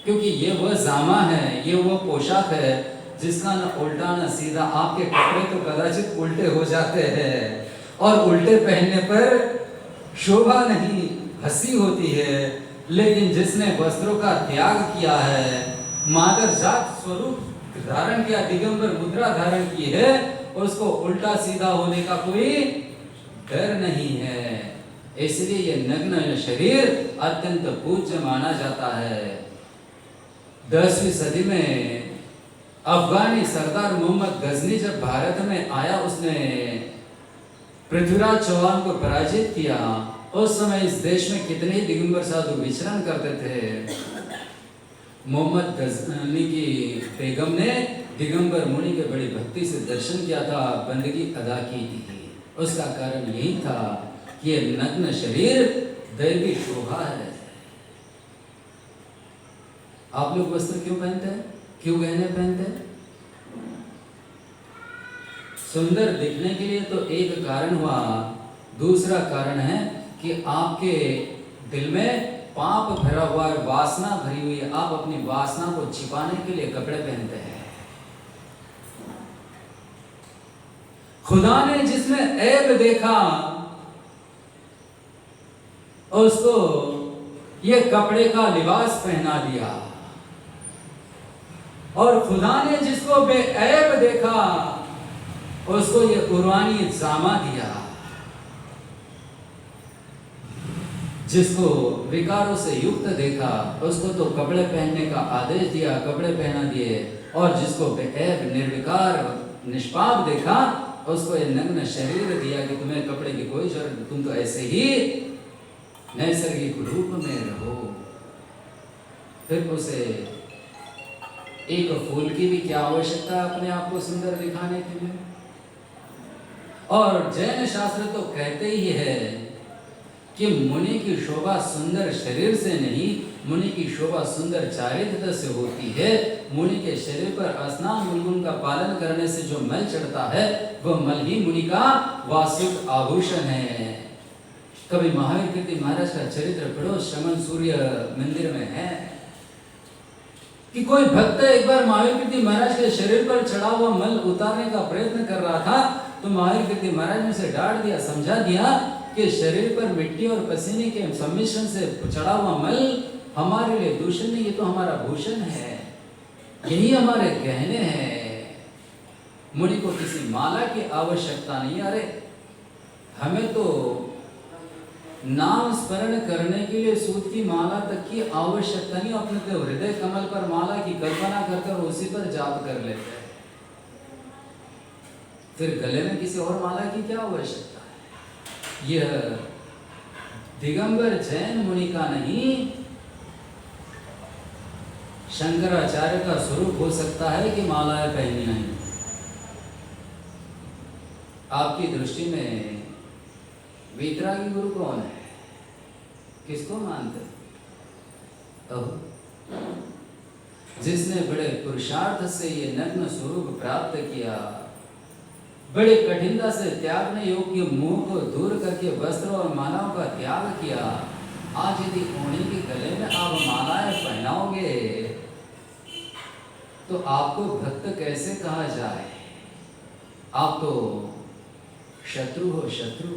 क्योंकि ये वह जामा है, ये वह पोशाक है जिसका न उल्टा न सीधा, आपके कपड़े तो कदाचित उल्टे हो जाते हैं और उल्टे पहनने पर शोभा नहीं, हंसी होती है, लेकिन जिसने वस्त्रों का त्याग किया है, मादर जात स्वरूप धारण किया, दिगंबर मुद्रा धारण की है, उसको उल्टा सीधा होने का कोई डर नहीं है। इसलिए ये नग्न शरीर अत्यंत पूज्य माना जाता है। 10वीं सदी में अफगानी सरदार मोहम्मद गजनी जब भारत में आया, उसने पृथ्वीराज चौहान को पराजित किया। उस समय इस देश में कितने दिगंबर साधु विचरण करते थे। मोहम्मद गजनी की बेगम ने दिगंबर मुनि के बड़ी भक्ति से दर्शन किया था, बंदगी अदा की थी। उसका कारण यही था कि ये नग्न शरीर दैवी शोभा है। आप लोग वस्त्र क्यों पहनते हैं, क्यों गहने पहनते हैं? सुंदर दिखने के लिए तो एक कारण हुआ, दूसरा कारण है कि आपके दिल में पाप भरा हुआ है, वासना भरी हुई है, आप अपनी वासना को छिपाने के लिए कपड़े पहनते हैं। खुदा ने जिसमें ऐब देखा उसको ये कपड़े का लिबास पहना दिया, और खुदा ने जिसको बेऐब देखा उसको ये कुर्बानी जामा दिया। जिसको विकारों से युक्त देखा उसको तो कपड़े पहनने का आदेश दिया, कपड़े पहना दिए, और जिसको बेऐब निर्विकार निष्पाप देखा उसको ये नग्न शरीर दिया कि तुम्हें कपड़े की कोई जरूरत, तुम तो ऐसे ही नैसर्गिक रूप में रहो। फिर उसे एक फूल की भी क्या आवश्यकता है अपने आप को सुंदर दिखाने के लिए? और जैन शास्त्र तो कहते ही है कि मुनि की शोभा सुंदर शरीर से नहीं, मुनि की शोभा सुंदर चारित्र से होती है। मुनि के शरीर पर स्नान गुनगुन का पालन करने से जो मल चढ़ता है वह मल ही मुनि का वास्तविक आभूषण है। कभी महावीर कीर्ति महाराज का चरित्र पढ़ो, श्रमण सूर्य मंदिर में है कि कोई भक्त एक बार महावीर कीर्ति महाराज के शरीर पर चढ़ा हुआ मल उतारने का प्रयत्न कर रहा था, तो महावीर कीर्ति महाराज ने उसे डांट दिया, समझा दिया कि शरीर पर मिट्टी और पसीने के सम्मिश्रण से चढ़ा हुआ मल हमारे लिए दूषण नहीं, ये तो हमारा भूषण है, यही हमारे गहने हैं। मुनि को किसी माला की आवश्यकता नहीं। अरे हमें तो नाम स्मरण करने के लिए सूत की माला तक की आवश्यकता नहीं, अपने तो हृदय कमल पर माला की कल्पना करकर उसी पर जाप कर लेते हैं। फिर गले में किसी और माला की क्या आवश्यकता है? यह दिगंबर जैन मुनि का नहीं, शंकराचार्य का स्वरूप हो सकता है कि मालाएं पहनी नहीं। आपकी दृष्टि में वीतरागी गुरु कौन है? किसको मानते? जिसने बड़े पुरुषार्थ से ये नग्न स्वरूप प्राप्त किया, बड़े कठिनता से त्यागने योग्य मोह को दूर करके वस्त्र और मालाओं का त्याग किया। आज यदि उन्हीं के गले में आप मालाएं पहनाओगे तो आपको भक्त कैसे कहा जाए? आप तो शत्रु हो, शत्रु।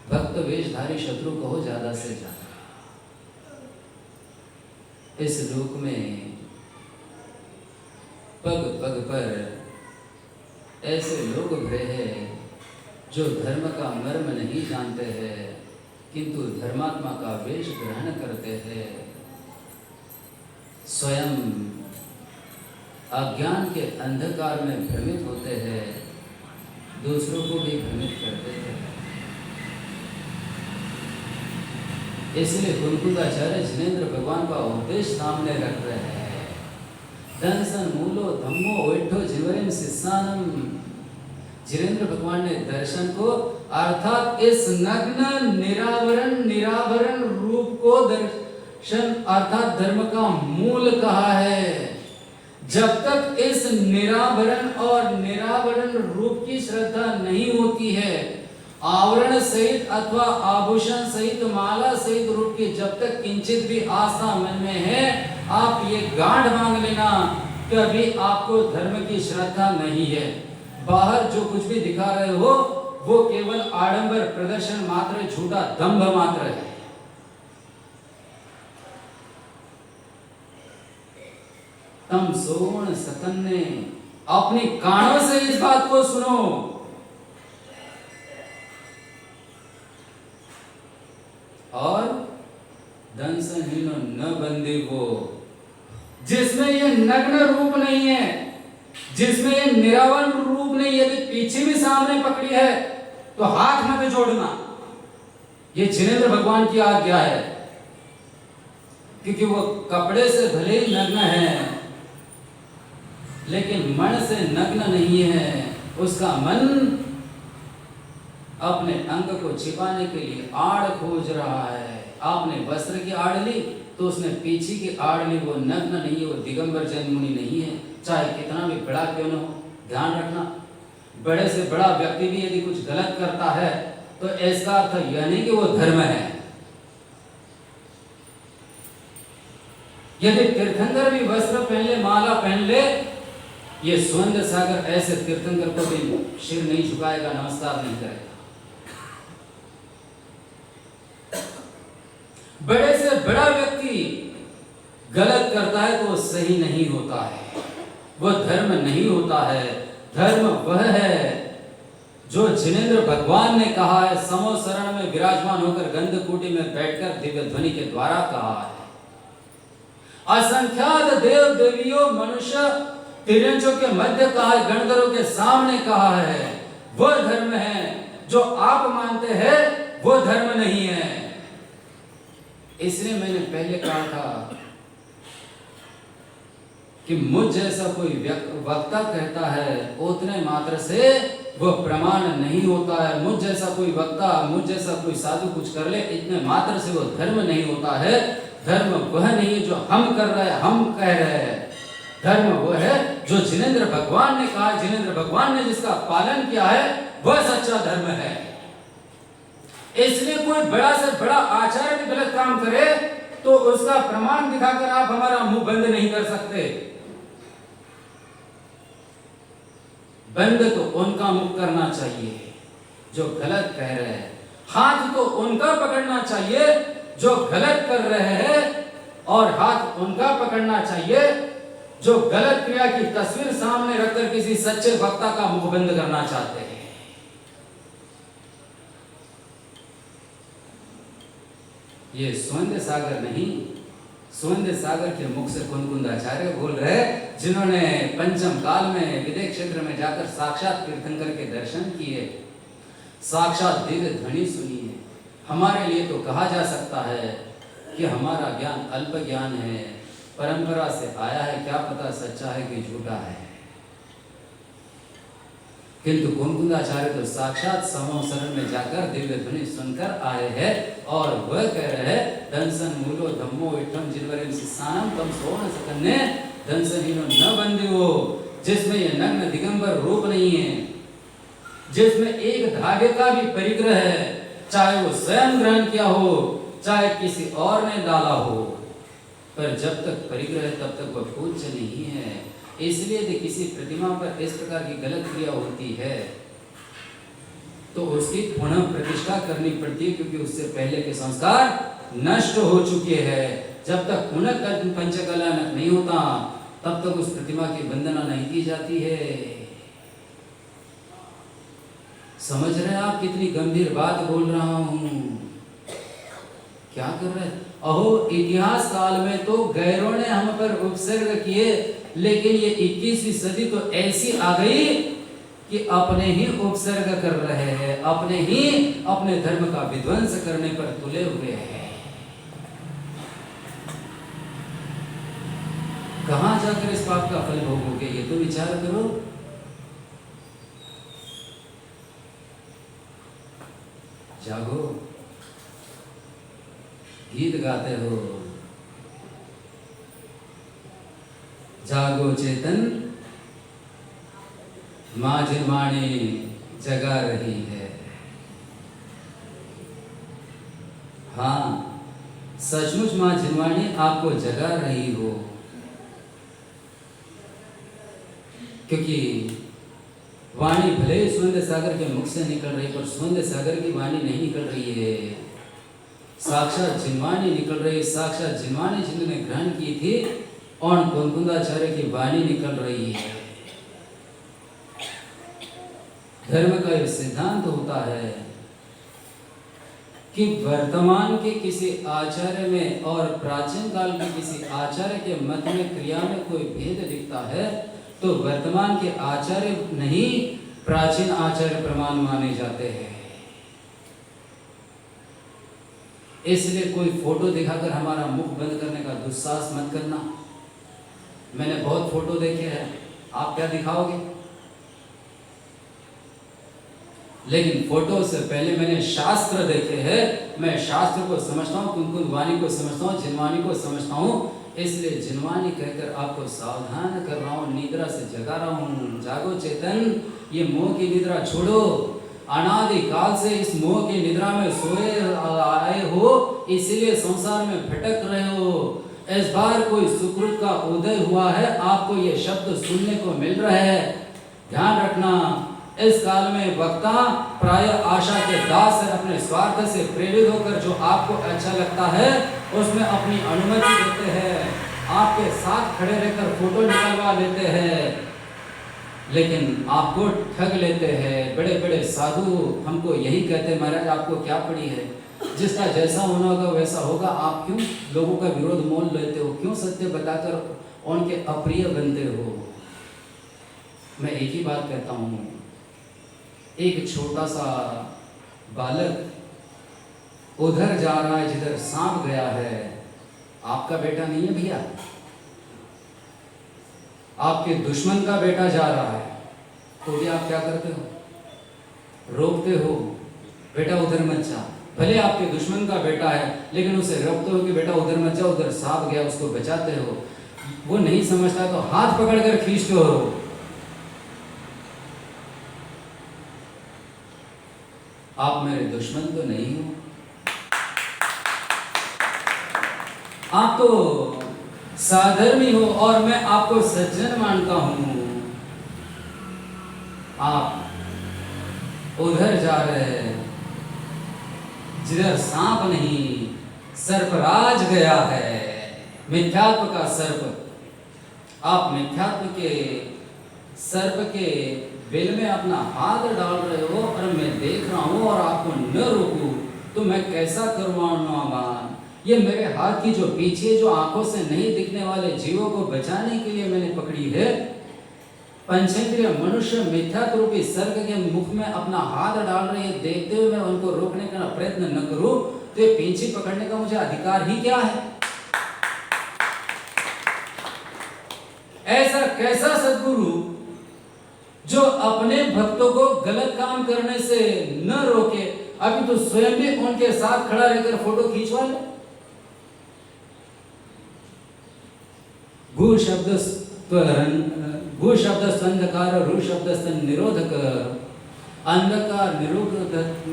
भक्त वेशधारी शत्रु कहो ज्यादा से ज्यादा। इस लोक में पग पग पर ऐसे लोग भरे हैं जो धर्म का मर्म नहीं जानते हैं, किंतु धर्मात्मा का वेश ग्रहण करते हैं। स्वयं अज्ञान के अंधकार में भ्रमित होते हैं, दूसरों को भी भ्रमित करते हैं। इसलिए गुरुकुलाचार्य जिनेंद्र भगवान का उपदेश सामने रख रहे हैं दंसन मूलो धम्मो ओइठो जिवरिम सिस्सानम। जिनेंद्र भगवान ने दर्शन को अर्थात इस नग्न निराभरण रूप को दर्शन अर्थात धर्म का मूल कहा है। जब तक इस निराभरण और निराभरण रूप की श्रद्धा नहीं होती है, आवरण सहित अथवा आभूषण सहित माला सहित रूप की जब तक किंचित भी आस्था मन में है, आप ये गांठ मांग लेना कभी आपको धर्म की श्रद्धा नहीं है। बाहर जो कुछ भी दिखा रहे हो वो केवल आडंबर प्रदर्शन मात्र, झूठा दंभ मात्र है। तम सोण सकन्ने, अपनी कानों से इस बात को सुनो। और दंसहीनो न बंदे वो, जिसमें ये नग्न रूप नहीं है, जिसमें ये निरावरण रूप नहीं, यदि पीछे भी सामने पकड़ी है तो हाथ मत जोड़ना। ये जिनेंद्र भगवान की आज्ञा है, क्योंकि वो कपड़े से भले ही नग्न है लेकिन मन से नग्न नहीं है। उसका मन अपने अंग को छिपाने के लिए आड़ खोज रहा है। आपने वस्त्र की आड़ ली तो उसने पीछे की आड़ ली, वो नग्न नहीं है, वो दिगंबर जैन मुनि नहीं है, चाहे कितना भी बड़ा क्यों न हो। ध्यान रखना, बड़े से बड़ा व्यक्ति भी यदि कुछ गलत करता है तो इसका अर्थ यह नहीं कि वो धर्म है। यदि तीर्थंकर भी वस्त्र पहन ले, माला पहन ले, ये स्वंद सागर ऐसे तीर्थंकर को भी सिर नहीं झुकाएगा, नमस्कार नहीं करेगा। बड़े से बड़ा व्यक्ति गलत करता है तो वो सही नहीं होता है, वो धर्म नहीं होता है। धर्म वह है जो जिनेंद्र भगवान ने कहा है, समो शरण में विराजमान होकर गंधकूटी में बैठकर दिव्य ध्वनि के द्वारा कहा है। असंख्यात देव देवियों मनुष्य तिरंजों के मध्य कहा है, गणधरों के सामने कहा है। वह धर्म है जो आप मानते हैं, वो धर्म नहीं है। इसलिए मैंने पहले कहा था कि मुझ जैसा कोई वक्ता कहता है उतने मात्र से वो प्रमाण नहीं होता है। मुझ जैसा कोई वक्ता, मुझ जैसा कोई साधु कुछ कर ले, इतने मात्र से वो धर्म नहीं होता है। धर्म वह नहीं है जो हम कर रहे हैं, हम कह रहे हैं। धर्म वह है जो जिनेंद्र भगवान ने कहा, जिनेंद्र भगवान ने जिसका पालन किया है, वह सच्चा धर्म है। इसलिए कोई बड़ा से बड़ा आचार्य भी गलत काम करे तो उसका प्रमाण दिखाकर आप हमारा मुंह बंद नहीं कर सकते। बंद तो उनका मुख करना चाहिए जो गलत कह रहे हैं, हाथ तो उनका पकड़ना चाहिए जो गलत कर रहे हैं, और हाथ उनका पकड़ना चाहिए जो गलत क्रिया की तस्वीर सामने रखकर किसी सच्चे वक्ता का मुख बंद करना चाहते हैं। ये स्वंद सागर नहीं, स्वंद सागर के मुख से कुंद आचार्य बोल रहे, जिन्होंने पंचम काल में विदेह क्षेत्र में जाकर साक्षात तीर्थंकर के दर्शन किए, साक्षात दिव्य ध्वनि सुनी है। हमारे लिए तो कहा जा सकता है कि हमारा ज्ञान अल्प ज्ञान है, परंपरा से आया है, क्या पता सच्चा है कि झूठा है। किंतु कुंकुंदाचार्य तो साक्षात समो शरण में जाकर दिव्य ध्वनि सुनकर आए हैं, और वह कह रहे हैं दंसन मूलो धम्मो इठम जिनवरिम सिस्सानम तम सोण सकन्ने दंसहीनो न बंदियो, जिसमें ये नग्न दिगंबर रूप नहीं है, जिसमें एक धागे का भी परिग्रह है, चाहे वो स्वयं ग्रहण किया हो चाहे किसी और ने डाला हो, पर जब तक परिग्रह तब तक वह पूज्य नहीं है। इसलिए यदि किसी प्रतिमा पर इस प्रकार की गलत क्रिया होती है तो उसकी पुनः प्रतिष्ठा करनी पड़ती है, क्योंकि उससे पहले के संस्कार नष्ट हो चुके हैं। जब तक पुनः पंचकला नहीं होता तब तक उस प्रतिमा की वंदना नहीं की जाती है। समझ रहे हैं आप कितनी गंभीर बात बोल रहा हूं? क्या कर रहे हैं? अहो, इतिहास काल में तो गैरों ने हम पर उपसर्ग किए, लेकिन ये 21वीं सदी तो ऐसी आ गई कि अपने ही उपसर्ग कर रहे हैं, अपने ही अपने धर्म का विध्वंस करने पर तुले हुए हैं। कहां जाकर इस पाप का फल भोगोगे, ये तो विचार करो। जागो, गीत गाते हो, जागो चेतन, माँ जिनवाणी जगा रही है। हाँ, सचमुच माँ जिनवाणी आपको जगा रही हो, क्योंकि वाणी भले ही सुंदर सागर के मुख से निकल रही, पर सुंदर सागर की वाणी नहीं निकल रही है, साक्षात जिनवाणी निकल रही है। साक्षात जिनवाणी जिन्होंने ग्रहण की थी और कुंकुंदाचार्य की वाणी निकल रही है। धर्म का यह सिद्धांत होता है कि वर्तमान के किसी आचार्य में और प्राचीन काल के किसी आचार्य के मत में क्रिया में कोई भेद दिखता है तो वर्तमान के आचार्य नहीं, प्राचीन आचार्य प्रमाण माने जाते हैं। इसलिए कोई फोटो दिखाकर हमारा मुख बंद करने का दुस्साहस मत करना। मैंने बहुत फोटो देखे हैं, आप क्या दिखाओगे? लेकिन फोटो से पहले मैंने शास्त्र देखे हैं। मैं शास्त्र को समझता हूँ, कुंकुम वाणी को समझता हूँ, जिनवाणी को समझता हूँ। इसलिए जिनवाणी कहकर आपको सावधान कर रहा हूँ, निद्रा से जगा रहा हूँ। जागो चेतन, ये मोह की निद्रा छोड़ो। अनादि काल से इस मोह की निद्रा में सोए आए हो, इसीलिए संसार में भटक रहे हो। इस बार कोई सुकृत का उदय हुआ है, आपको ये शब्द सुनने को मिल रहा है। ध्यान रखना, इस काल में वक्ता प्राय आशा के दास है। अपने स्वार्थ से प्रेरित होकर जो आपको अच्छा लगता है उसमें अपनी अनुमति देते हैं, आपके साथ खड़े रहकर फोटो निकलवा लेते हैं, लेकिन आपको ठग लेते हैं। बड़े बड़े साधु हमको यही कहते हैं, महाराज आपको क्या पड़ी है, जिसका जैसा होना होगा वैसा होगा। आप क्यों लोगों का विरोध मोल लेते हो, क्यों सत्य बताकर उनके अप्रिय बनते हो? मैं एक ही बात कहता हूँ, एक छोटा सा बालक उधर जा रहा है जिधर सांप गया है, आपका बेटा नहीं है भैया, आपके दुश्मन का बेटा जा रहा है, तो भी आप क्या करते हो? रोकते हो, बेटा उधर मत जा। भले आपके दुश्मन का बेटा है, लेकिन उसे रोकते हो कि बेटा उधर मत जा, उधर सांप गया, उसको बचाते हो। वो नहीं समझता तो हाथ पकड़कर खींचते हो। आप मेरे दुश्मन तो नहीं हो, आप तो साधर्मी हो और मैं आपको सज्जन मानता हूं। आप उधर जा रहे हैं जिधर सांप नहीं, सर्पराज गया है, मिथ्यात्व का सर्प। आप मिथ्यात्व के सर्प के बिल में अपना हाथ डाल रहे हो और मैं देख रहा हूं और आपको न रोकूं तो मैं कैसा करवाऊं? ये मेरे हाथ की जो पीछे जो आंखों से नहीं दिखने वाले जीवों को बचाने के लिए मैंने पकड़ी है। पंचेंद्रिय मनुष्य मिथ्यात्व रूपी सर्ग के मुख में अपना हाथ डाल रहे हैं, देखते हुए मैं उनको रोकने का प्रयत्न न करूं तो ये पीछे पकड़ने का मुझे अधिकार ही क्या है? ऐसा कैसा सद्गुरु जो अपने भक्तों को गलत काम करने से न रोके, अभी तो स्वयं भी उनके साथ खड़ा रहकर फोटो खींचवा ले। गु शब्द अंधकार, रु शब्द निरोधक, अंधकार निरोधक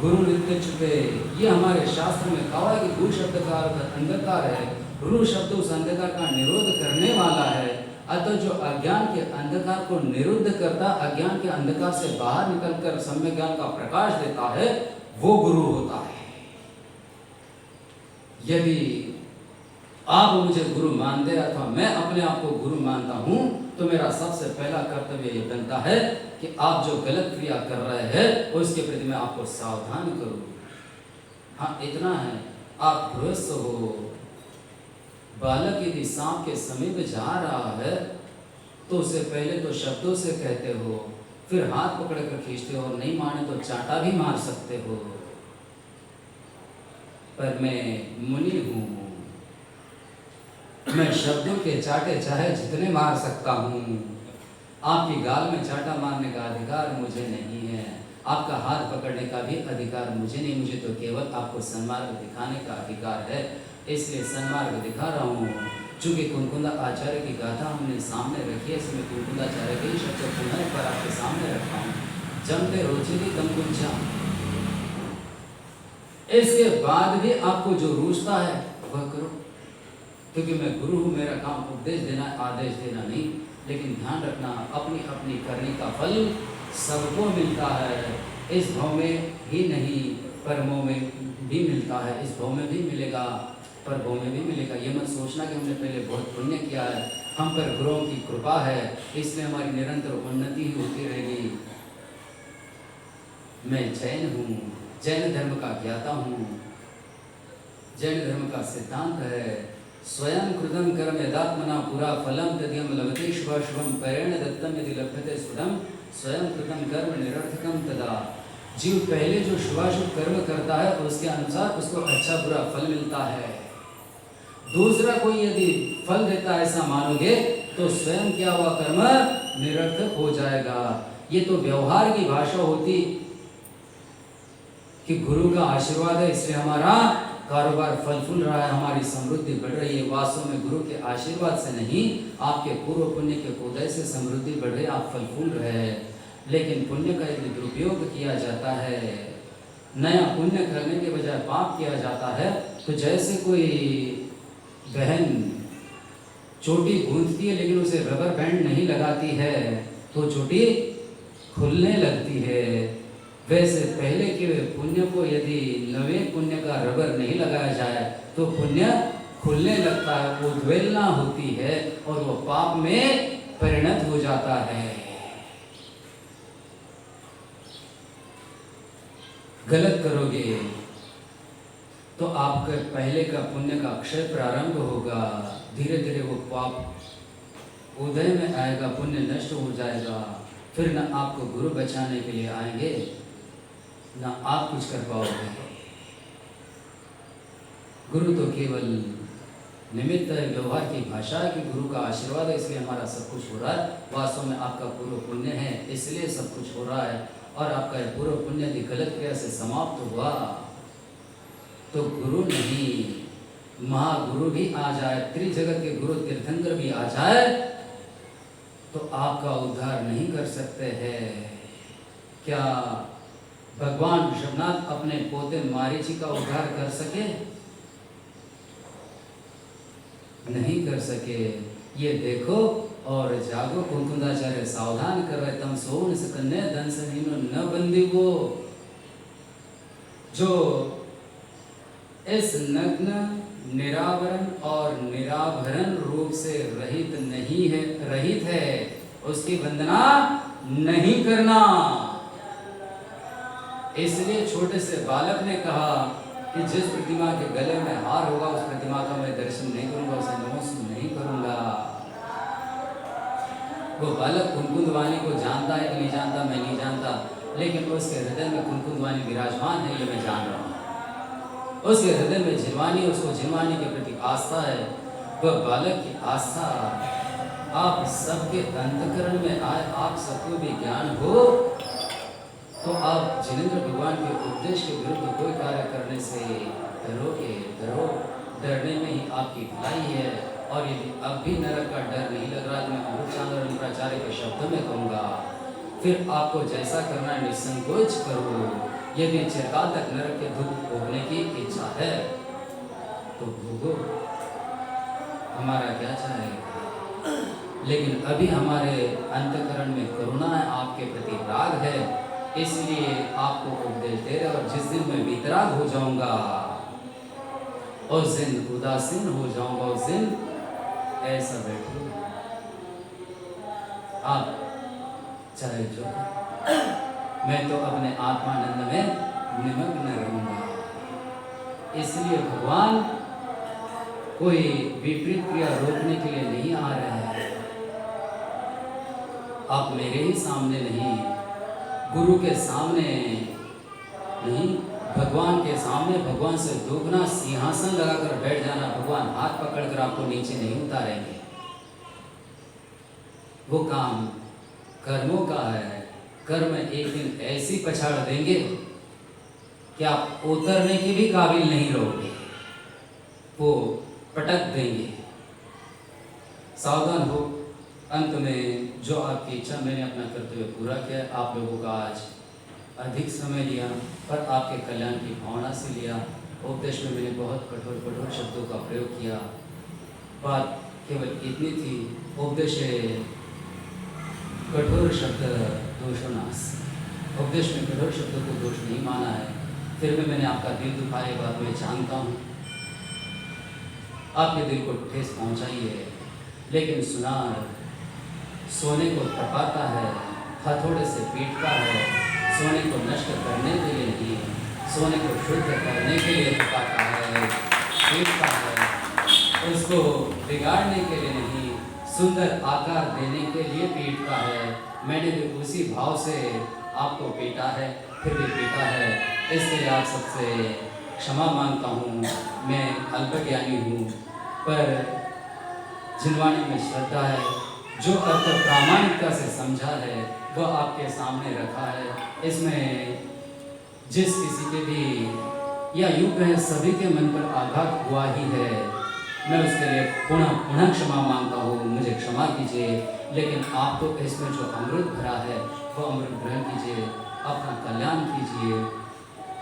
गुरु नित्य छुपे। ये हमारे शास्त्र में कहा है कि गु शब्द का अंधकार है, रु शब्द उस अंधकार का निरोध करने वाला है। अतः जो अज्ञान के अंधकार को निरुद्ध करता, अज्ञान के अंधकार से बाहर निकलकर सम्यक ज्ञान का प्रकाश देता है, वो गुरु होता है। यदि आप मुझे गुरु मानते अथवा मैं अपने आप को गुरु मानता हूं तो मेरा सबसे पहला कर्तव्य ये बनता है कि आप जो गलत क्रिया कर रहे हैं उसके प्रति मैं आपको सावधान करूं। हाँ, इतना है, आप गृहस्थ हो, बालक यदि सांप के समीप जा रहा है तो उससे पहले तो शब्दों से कहते हो, फिर हाथ पकड़ कर खींचते हो, और नहीं माने तो चांटा भी मार सकते हो। पर मैं मुनि हूं, मैं शब्दों के चाटे चाहे जितने मार सकता हूँ, आपकी गाल में चाटा मारने का अधिकार मुझे नहीं है, आपका हाथ पकड़ने का भी अधिकार मुझे नहीं, मुझे तो केवल आपको सन्मार्ग दिखाने का अधिकार है, इसलिए सन्मार्ग दिखा रहा हूँ। चूँकि कुनकुंदा आचार्य की गाथा हमने सामने रखी है, इसमें कुनकुंदाचार्य के ही शब्द पुनः पर आपके सामने रखा हूँ। जमते रोचेगी तम कुंजा, इसके बाद भी आपको जो रूझता है वह करो, क्योंकि मैं गुरु हूँ, मेरा काम उपदेश देना, आदेश देना नहीं। लेकिन ध्यान रखना, अपनी अपनी करने का फल सबको मिलता है, इस भाव में ही नहीं परमों में भी मिलता है, इस भाव में भी मिलेगा, पर भाव में भी मिलेगा। ये मत सोचना कि हमने पहले बहुत पुण्य किया है, हम पर गुरुओं की कृपा है, इसलिए हमारी निरंतर उन्नति ही होती रहेगी। मैं जैन हूँ, जैन धर्म का ज्ञाता हूँ। जैन धर्म का सिद्धांत है स्वयं कृतम कर्म यदात्मना पुरा फलम तद्यम लभते शुभाशुभम पैरेण दत्तम यदि लभते स्फुटम स्वयं कृतम कर्म निरर्थकम तदा। जीव पहले जो शुभाशुभ कर्म करता है उसके अनुसार उसको अच्छा बुरा फल मिलता है। दूसरा कोई यदि फल देता है ऐसा मानोगे तो स्वयं किया हुआ कर्म निरर्थक हो जाएगा। ये तो व्यवहार की भाषा होती कि गुरु का आशीर्वाद है इसलिए हमारा कारोबार फल फूल रहा है, हमारी समृद्धि बढ़ रही है। वास्तव में गुरु के आशीर्वाद से नहीं, आपके पूर्व पुण्य के उदय से समृद्धि बढ़ रही है, आप फल फूल रहे हैं। लेकिन पुण्य का यदि दुरुपयोग किया जाता है, नया पुण्य करने के बजाय पाप किया जाता है, तो जैसे कोई बहन चोटी गूंथती है लेकिन उसे रबर बैंड नहीं लगाती है तो चोटी खुलने लगती है, वैसे पहले के पुण्य को यदि नवे पुण्य का रबर नहीं लगाया जाए तो पुण्य खुलने लगता है, उद्वेलना होती है और वो पाप में परिणत हो जाता है। गलत करोगे तो आपके पहले का पुण्य का क्षय प्रारंभ होगा, धीरे धीरे वो पाप उदय में आएगा, पुण्य नष्ट हो जाएगा, फिर न आपको गुरु बचाने के लिए आएंगे ना आप कुछ कर पाओगे। गुरु तो केवल निमित्त है, व्यवहार की भाषा है कि गुरु का आशीर्वाद है इसलिए हमारा सब कुछ हो रहा है। वास्तव में आपका पूर्व पुण्य है इसलिए सब कुछ हो रहा है, और आपका पूर्व पुण्य यदि गलत क्रिया से समाप्त हुआ तो गुरु नहीं, महागुरु भी आ जाए, त्रिजगत के गुरु तीर्थंकर भी आ जाए तो आपका उद्धार नहीं कर सकते हैं। क्या भगवान ऋषभनाथ अपने पोते मारीची का उद्धार कर सके? नहीं कर सके। ये देखो और जागो, कुनकुंदाचार्य सावधान कर रहे, तम सोन सकन्या धन सहीनो न बंदीगो। जो इस नग्न निरावरण और निराभरण रूप से रहित नहीं है, रहित है, उसकी वंदना नहीं करना। इसलिए छोटे से बालक ने कहा कि जिस प्रतिमा के गले में हार होगा उस प्रतिमा का मैं दर्शन नहीं करूंगा, उसे नमस्कार नहीं करूंगा। वो बालक कुनकुंद वाणी को जानता है कि नहीं जानता, मैं नहीं जानता, लेकिन उसके हृदय में कुनकुंद वाणी विराजमान है, ये मैं जान रहा हूँ। उसके हृदय में झिलवानी, उसको झिलवानी के प्रति आस्था है। वह बालक की आस्था आप सबके अंतकरण में आए, आप सबको भी ज्ञान हो तो आप जिनेंद्र भगवान के उपदेश के विरुद्ध कोई कार्य करने से डरोगे, डरो। डरने में ही आपकी भलाई है। और यदि अब भी नरक का डर नहीं लग रहा तो मैं अमृत चांद और प्राचार्य के शब्दों में कहूँगा, फिर आपको जैसा करना है निसंकोच करो। यदि चिरकाल तक नरक के दुख भोगने की इच्छा है तो भोगो, हमारा क्या चाहेगा। लेकिन अभी हमारे अंतकरण में करुणा है, आपके प्रति राग है, इसलिए आपको उपदेश दे रहे। और जिस दिन मैं वितराग हो जाऊंगा, उस दिन उदासीन हो जाऊंगा, उस दिन ऐसा बैठूंगा, आप चाहे जो, मैं तो अपने आत्मानंद में निमग्न रहूंगा। इसलिए भगवान कोई विपरीत क्रिया रोकने के लिए नहीं आ रहे हैं। आप मेरे ही सामने नहीं, गुरु के सामने नहीं, भगवान के सामने भगवान से दुगना सिंहासन लगाकर बैठ जाना, भगवान हाथ पकड़कर आपको नीचे नहीं उतारेंगे। वो काम कर्मों का है। कर्म एक दिन ऐसी पछाड़ देंगे कि आप उतरने के भी काबिल नहीं रहोगे, वो पटक देंगे। सावधान हो। अंत में जो आपकी इच्छा, मैंने अपना कर्तव्य पूरा किया। आप लोगों का आज अधिक समय लिया पर आपके कल्याण की भावना से लिया। उपदेश में मैंने बहुत कठोर कठोर शब्दों का प्रयोग किया। बात केवल इतनी थी, उपदेश कठोर शब्द दोषोनाश, उपदेश में कठोर शब्दों को दोष नहीं माना है। फिर भी मैंने आपका दिल दुखाए, बात मैं जानता हूँ, आपके दिल को ठेस पहुँचाई है। लेकिन सुनार सोने को तपाता है, हथौड़े से पीटता है। सोने को नष्ट करने के लिए नहीं, सोने को शुद्ध करने के लिए तपाता है, पीटता है। उसको बिगाड़ने के लिए नहीं, सुंदर आकार देने के लिए पीटता है। मैंने भी उसी भाव से आपको पीटा है, फिर भी पीटा है। इसके लिए आप सबसे क्षमा मांगता हूँ। मैं अल्पज्ञानी हूँ, पर जिनवाणी में श्रद्धा है, जो अर्थ प्रामाणिकता से समझा है वह आपके सामने रखा है। इसमें जिस किसी के भी या यूँ कहें सभी के मन पर आघात हुआ ही है, मैं उसके लिए पुनः क्षमा मांगता हूँ। मुझे क्षमा कीजिए। लेकिन आप तो इसमें जो अमृत भरा है वो अमृत ग्रहण कीजिए, अपना कल्याण कीजिए।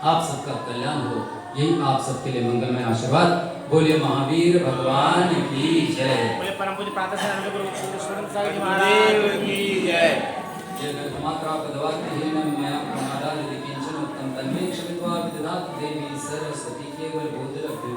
आप सबका कल्याण हो, यही आप सबके लिए मंगलमय आशीर्वाद। बोलिए महावीर भगवान की जय। बोले परम पूज्य प्रातः स्नान गुरु सुरेंद्र सागर जी महाराज की जय। जय मात्रा पदवाक्य हे नम मया प्रमादाद किंचन उत्तम तन्मे क्षमित्वा विदधातु देवी सरस्वती केवल बोधरभ्य।